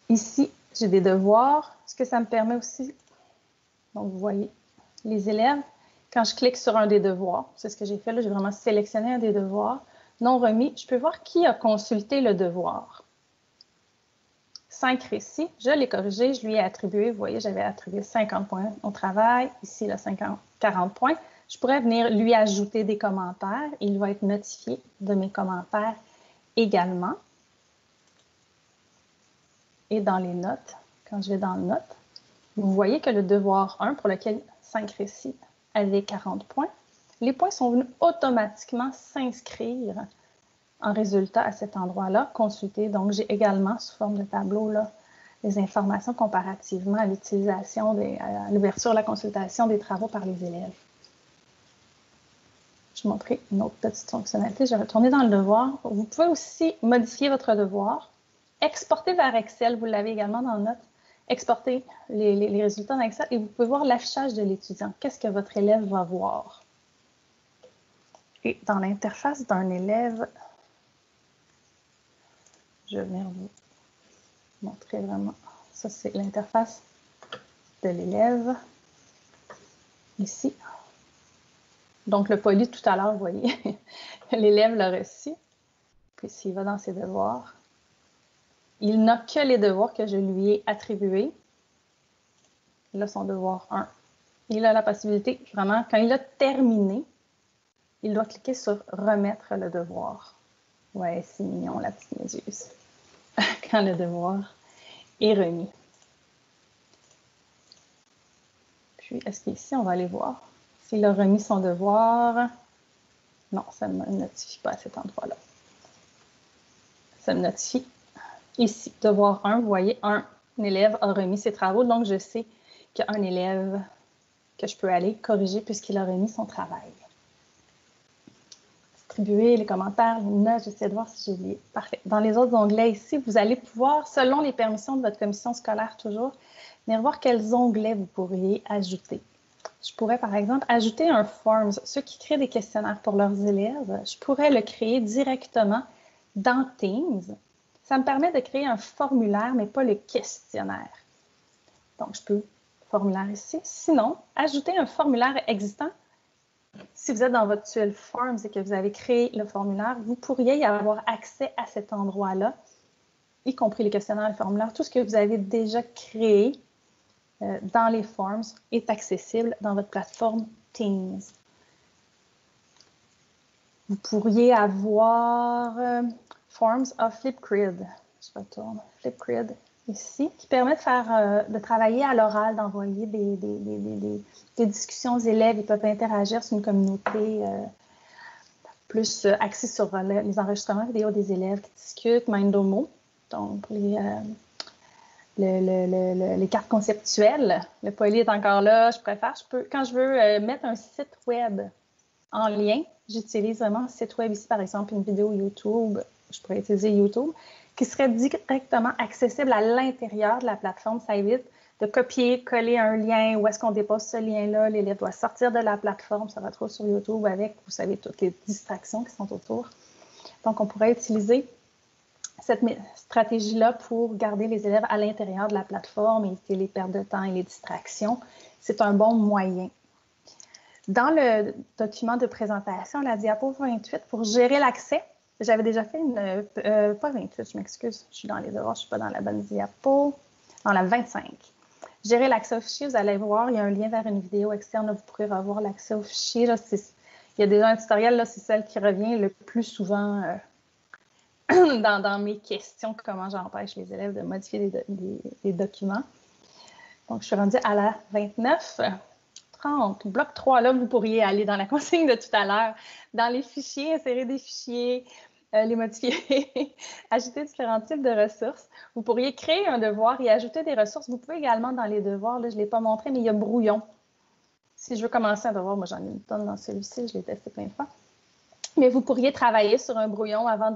Ici, j'ai des devoirs. Ce que ça me permet aussi, donc vous voyez, les élèves, quand je clique sur un des devoirs, c'est ce que j'ai fait là, j'ai vraiment sélectionné un des devoirs, non remis, je peux voir qui a consulté le devoir. 5 récits, je l'ai corrigé, je lui ai attribué, vous voyez, j'avais attribué 50 points au travail, ici, là, 40 points. Je pourrais venir lui ajouter des commentaires, il va être notifié de mes commentaires également. Et dans les notes, quand je vais dans notes, vous voyez que le devoir 1, pour lequel 5 récits avait 40 points, les points sont venus automatiquement s'inscrire en résultat à cet endroit-là, consulter. Donc, j'ai également, sous forme de tableau, là, les informations comparativement à l'utilisation, à l'ouverture, la consultation des travaux par les élèves. Je vais vous montrer une autre petite fonctionnalité. Je vais retourner dans le devoir. Vous pouvez aussi modifier votre devoir. Exporter vers Excel, vous l'avez également dans Notes. Exporter les résultats dans Excel et vous pouvez voir l'affichage de l'étudiant. Qu'est-ce que votre élève va voir? Et dans l'interface d'un élève, je vais venir vous montrer vraiment. Ça, c'est l'interface de l'élève. Ici. Donc, le poly tout à l'heure, vous voyez, l'élève l'a reçu. Puis, s'il va dans ses devoirs, il n'a que les devoirs que je lui ai attribués. Là, son devoir 1. Il a la possibilité, vraiment, quand il a terminé, il doit cliquer sur « Remettre le devoir ». Ouais, c'est mignon, la petite méduse. Quand le devoir est remis. Puis, est-ce qu'ici, on va aller voir s'il a remis son devoir? Non, ça ne me notifie pas à cet endroit-là. Ça me notifie ici. Devoir 1, vous voyez, un élève a remis ses travaux, donc je sais qu'il y a un élève que je peux aller corriger puisqu'il a remis son travail. Distribuer les commentaires, les notes, j'essaie de voir si j'ai oublié. Parfait. Dans les autres onglets ici, vous allez pouvoir, selon les permissions de votre commission scolaire toujours, venir voir quels onglets vous pourriez ajouter. Je pourrais, par exemple, ajouter un Forms. Ceux qui créent des questionnaires pour leurs élèves, je pourrais le créer directement dans Teams. Ça me permet de créer un formulaire, mais pas le questionnaire. Donc, je peux formulaire ici. Sinon, ajouter un formulaire existant. Si vous êtes dans votre tuile Forms et que vous avez créé le formulaire, vous pourriez y avoir accès à cet endroit-là, y compris les questionnaires et les formulaires. Tout ce que vous avez déjà créé dans les Forms est accessible dans votre plateforme Teams. Vous pourriez avoir Forms of Flipgrid. Je retourne. Flipgrid ici, qui permet de faire, de travailler à l'oral, d'envoyer des discussions aux élèves. Ils peuvent interagir sur une communauté plus axée sur les enregistrements vidéo des élèves qui discutent, Mindomo, donc les cartes conceptuelles. Le poly est encore là. Quand je veux mettre un site web en lien, j'utilise vraiment un site web ici, par exemple, une vidéo YouTube. Je pourrais utiliser YouTube, qui serait directement accessible à l'intérieur de la plateforme. Ça évite de copier, coller un lien. Où est-ce qu'on dépose ce lien-là? L'élève doit sortir de la plateforme, se retrouve sur YouTube avec, vous savez, toutes les distractions qui sont autour. Donc, on pourrait utiliser cette stratégie-là pour garder les élèves à l'intérieur de la plateforme, éviter les pertes de temps et les distractions. C'est un bon moyen. Dans le document de présentation, la diapo 28, pour gérer l'accès, j'avais déjà fait une... pas 28, je m'excuse, je suis dans les devoirs, je ne suis pas dans la bonne diapo. Dans la 25. Gérer l'accès au fichier, vous allez voir, il y a un lien vers une vidéo externe, là, vous pourrez revoir l'accès au fichier. Là, il Il y a déjà un tutoriel, là, c'est celle qui revient le plus souvent dans mes questions, comment j'empêche les élèves de modifier des documents. Donc, je suis rendue à la 29. 30. Bloc 3, là, vous pourriez aller dans la consigne de tout à l'heure, dans les fichiers, insérer des fichiers, les modifier, ajouter différents types de ressources. Vous pourriez créer un devoir et ajouter des ressources. Vous pouvez également, dans les devoirs, là, je ne l'ai pas montré, mais il y a brouillon. Si je veux commencer un devoir, moi, j'en ai une tonne dans celui-ci, je l'ai testé plein de fois. Mais vous pourriez travailler sur un brouillon avant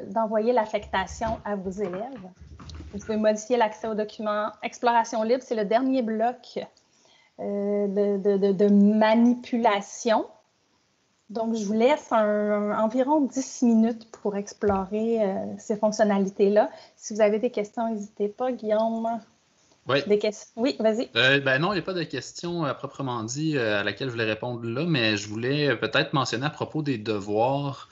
d'envoyer l'affectation à vos élèves. Vous pouvez modifier l'accès aux documents. Exploration libre, c'est le dernier bloc de manipulation. Donc, je vous laisse environ 10 minutes pour explorer ces fonctionnalités-là. Si vous avez des questions, n'hésitez pas. Guillaume? Oui. Des questions? Oui, vas-y. Non, il n'y a pas de question proprement dit à laquelle je voulais répondre là, mais je voulais peut-être mentionner à propos des devoirs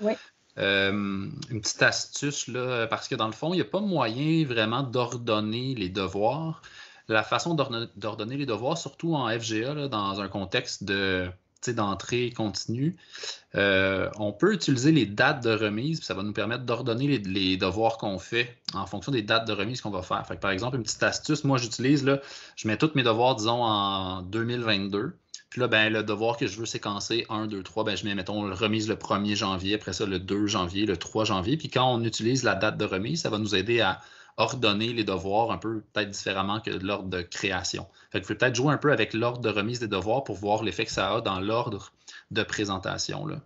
une petite astuce, là, parce que dans le fond, il n'y a pas moyen vraiment d'ordonner les devoirs. La façon d'ordonner les devoirs, surtout en FGA, là, dans un contexte d'entrée continue, on peut utiliser les dates de remise, puis ça va nous permettre d'ordonner les devoirs qu'on fait en fonction des dates de remise qu'on va faire. Fait que, par exemple, une petite astuce, moi j'utilise, là, je mets tous mes devoirs, disons, en 2022. Puis là, ben, le devoir que je veux séquencer, 1, 2, 3, ben, je mets, mettons, remise le 1er janvier, après ça, le 2 janvier, le 3 janvier. Puis quand on utilise la date de remise, ça va nous aider à ordonner les devoirs un peu peut-être différemment que de l'ordre de création. Fait que vous pouvez peut-être jouer un peu avec l'ordre de remise des devoirs pour voir l'effet que ça a dans l'ordre de présentation, là.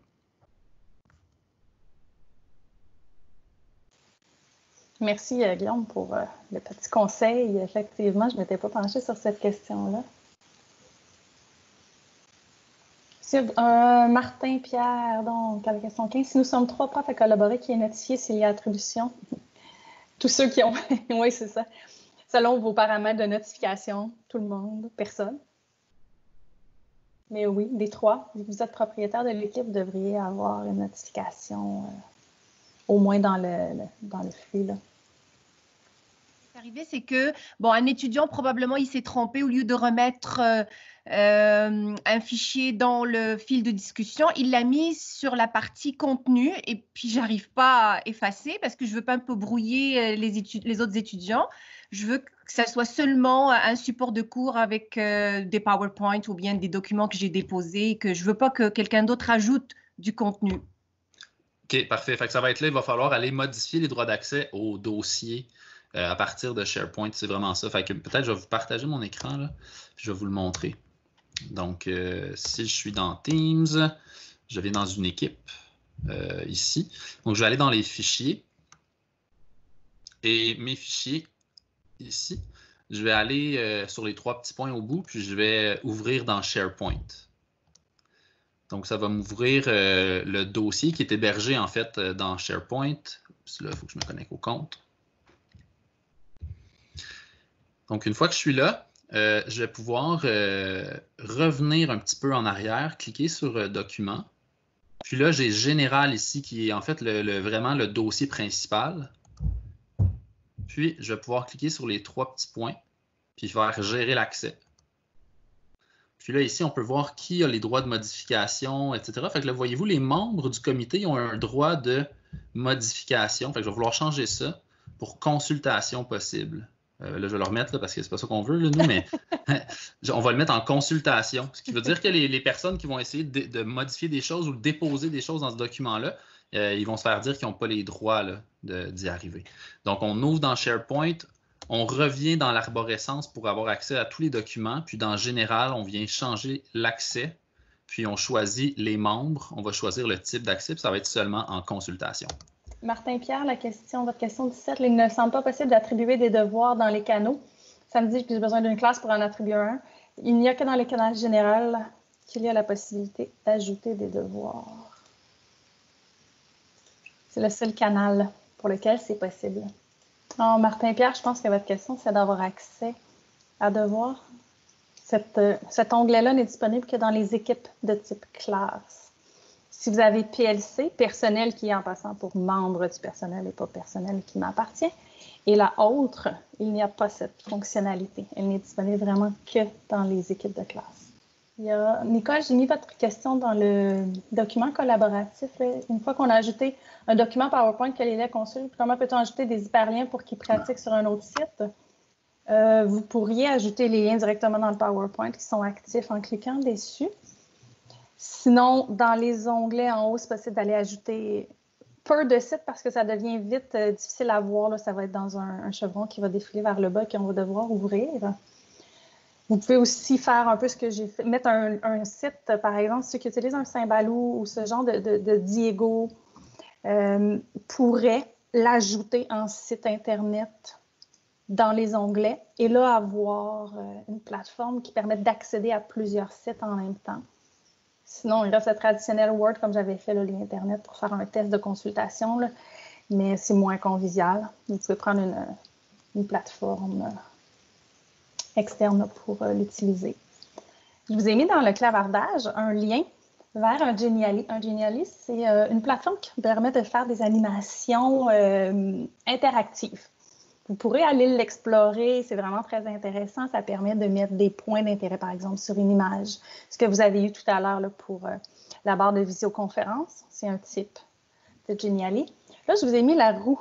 Merci, Guillaume, pour le petit conseil. Effectivement, je ne m'étais pas penchée sur cette question-là. Martin Pierre, donc, à la question 15. Si nous sommes 3 profs à collaborer, qui est notifié s'il y a attribution? Tous ceux qui ont... Oui, c'est ça. Selon vos paramètres de notification, tout le monde, personne. Mais oui, des 3. Si vous êtes propriétaire de l'équipe, vous devriez avoir une notification au moins dans le flux, là. Ce qui est arrivé, c'est que, bon, un étudiant, probablement, il s'est trompé. Au lieu de remettre un fichier dans le fil de discussion, il l'a mis sur la partie contenu et puis j'arrive pas à effacer parce que je veux pas un peu brouiller les autres étudiants. Je veux que ça soit seulement un support de cours avec des PowerPoint ou bien des documents que j'ai déposés et que je veux pas que quelqu'un d'autre ajoute du contenu. OK, parfait. Fait que ça va être là, il va falloir aller modifier les droits d'accès au dossier à partir de SharePoint. C'est vraiment ça. Fait que peut-être je vais vous partager mon écran, là, puis je vais vous le montrer. Donc, si je suis dans Teams, je vais dans une équipe ici. Donc, je vais aller dans les fichiers. Et mes fichiers, ici, je vais aller sur les 3 petits points au bout, puis je vais ouvrir dans SharePoint. Donc, ça va m'ouvrir le dossier qui est hébergé, en fait, dans SharePoint. Puis là, il faut que je me connecte au compte. Donc, une fois que je suis là, je vais pouvoir revenir un petit peu en arrière, cliquer sur Documents. Puis là, j'ai Général ici, qui est en fait vraiment le dossier principal. Puis, je vais pouvoir cliquer sur les 3 petits points, puis faire Gérer l'accès. Puis là, ici, on peut voir qui a les droits de modification, etc. Fait que là, voyez-vous, les membres du comité ont un droit de modification. Fait que je vais vouloir changer ça pour consultation possible. Là, je vais le remettre là, parce que c'est pas ça qu'on veut, là, nous, mais on va le mettre en consultation. Ce qui veut dire que les personnes qui vont essayer de modifier des choses ou de déposer des choses dans ce document-là, ils vont se faire dire qu'ils n'ont pas les droits d'y arriver. Donc, on ouvre dans SharePoint, on revient dans l'arborescence pour avoir accès à tous les documents, puis dans Général, on vient changer l'accès, puis on choisit les membres, on va choisir le type d'accès, puis ça va être seulement en consultation. Martin Pierre, votre question 17, il ne semble pas possible d'attribuer des devoirs dans les canaux. Ça me dit que j'ai besoin d'une classe pour en attribuer un. Il n'y a que dans les canaux généraux qu'il y a la possibilité d'ajouter des devoirs. C'est le seul canal pour lequel c'est possible. Oh, Martin Pierre, je pense que votre question, c'est d'avoir accès à devoirs. Cet onglet-là n'est disponible que dans les équipes de type classe. Si vous avez PLC, personnel qui est en passant pour membre du personnel et pas personnel qui m'appartient, et la autre, il n'y a pas cette fonctionnalité. Elle n'est disponible vraiment que dans les équipes de classe. Nicole, j'ai mis votre question dans le document collaboratif. Là. Une fois qu'on a ajouté un document PowerPoint que l'élève consulte, comment peut-on ajouter des hyperliens pour qu'il pratique sur un autre site? Vous pourriez ajouter les liens directement dans le PowerPoint qui sont actifs en cliquant dessus. Sinon, dans les onglets en haut, c'est possible d'aller ajouter peu de sites parce que ça devient vite difficile à voir. Là. Ça va être dans un chevron qui va défiler vers le bas et qu'on va devoir ouvrir. Vous pouvez aussi faire un peu ce que j'ai fait, mettre un site, par exemple, ceux qui utilisent un Symbalou ou ce genre de Diego pourraient l'ajouter en site Internet dans les onglets et là avoir une plateforme qui permet d'accéder à plusieurs sites en même temps. Sinon, il reste le traditionnel Word, comme j'avais fait le lien Internet pour faire un test de consultation, là, mais c'est moins convivial. Vous pouvez prendre une plateforme externe pour l'utiliser. Je vous ai mis dans le clavardage un lien vers un Geniali. Un Geniali, c'est une plateforme qui permet de faire des animations interactives. Vous pourrez aller l'explorer, c'est vraiment très intéressant. Ça permet de mettre des points d'intérêt, par exemple, sur une image. Ce que vous avez eu tout à l'heure pour la barre de visioconférence, c'est un type de Geniali. Là, je vous ai mis la roue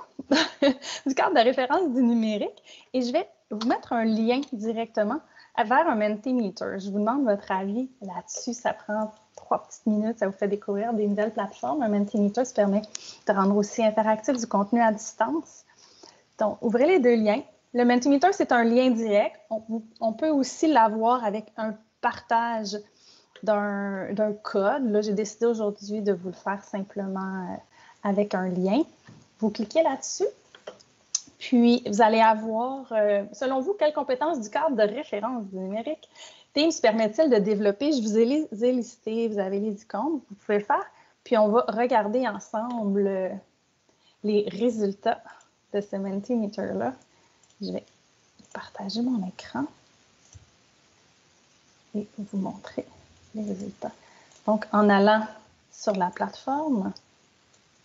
du cadre de référence du numérique et je vais vous mettre un lien directement vers un Mentimeter. Je vous demande votre avis là-dessus. Ça prend 3 petites minutes, ça vous fait découvrir des nouvelles plateformes. Un Mentimeter, ça permet de rendre aussi interactif du contenu à distance. Donc, ouvrez les deux liens. Le Mentimeter, c'est un lien direct. On peut aussi l'avoir avec un partage d'un code. Là, j'ai décidé aujourd'hui de vous le faire simplement avec un lien. Vous cliquez là-dessus. Puis, vous allez avoir, selon vous, quelles compétences du cadre de référence du numérique Teams permet-il de développer? Je vous ai listé, vous avez les icônes, vous pouvez faire. Puis, on va regarder ensemble les résultats de ce Mentimeter-là. Je vais partager mon écran et vous montrer les résultats. Donc, en allant sur la plateforme,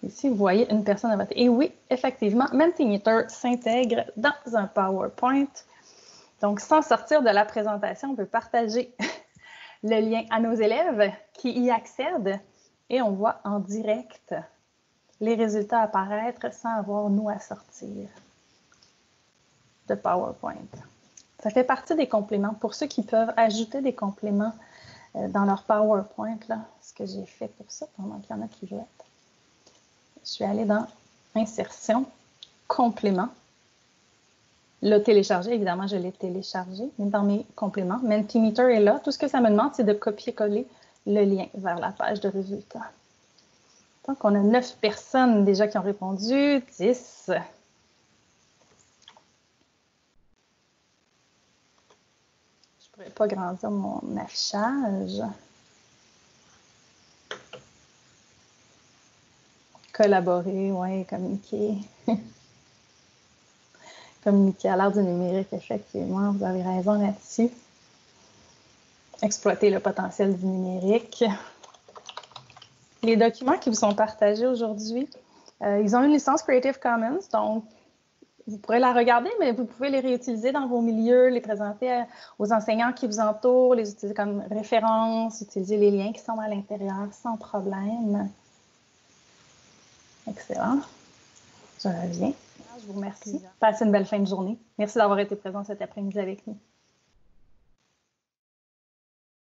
ici, vous voyez une personne à voter. Et oui, effectivement, Mentimeter s'intègre dans un PowerPoint. Donc, sans sortir de la présentation, on peut partager le lien à nos élèves qui y accèdent et on voit en direct les résultats apparaître sans avoir nous à sortir de PowerPoint. Ça fait partie des compléments. Pour ceux qui peuvent ajouter des compléments dans leur PowerPoint, là, ce que j'ai fait pour ça, pendant qu'il y en a qui veulent. Je suis allée dans Insertion, Compléments. Le télécharger, évidemment, je l'ai téléchargé, mais dans mes compléments, Mentimeter est là. Tout ce que ça me demande, c'est de copier-coller le lien vers la page de résultats. Donc, on a 9 personnes déjà qui ont répondu, 10. Je ne pourrais pas grandir mon affichage. Collaborer, oui, communiquer. Communiquer à l'ère du numérique, effectivement, vous avez raison là-dessus. Exploiter le potentiel du numérique. Les documents qui vous sont partagés aujourd'hui, ils ont une licence Creative Commons, donc vous pourrez la regarder, mais vous pouvez les réutiliser dans vos milieux, les présenter aux enseignants qui vous entourent, les utiliser comme référence, utiliser les liens qui sont à l'intérieur sans problème. Excellent. Je reviens. Je vous remercie. Passez une belle fin de journée. Merci d'avoir été présent cet après-midi avec nous.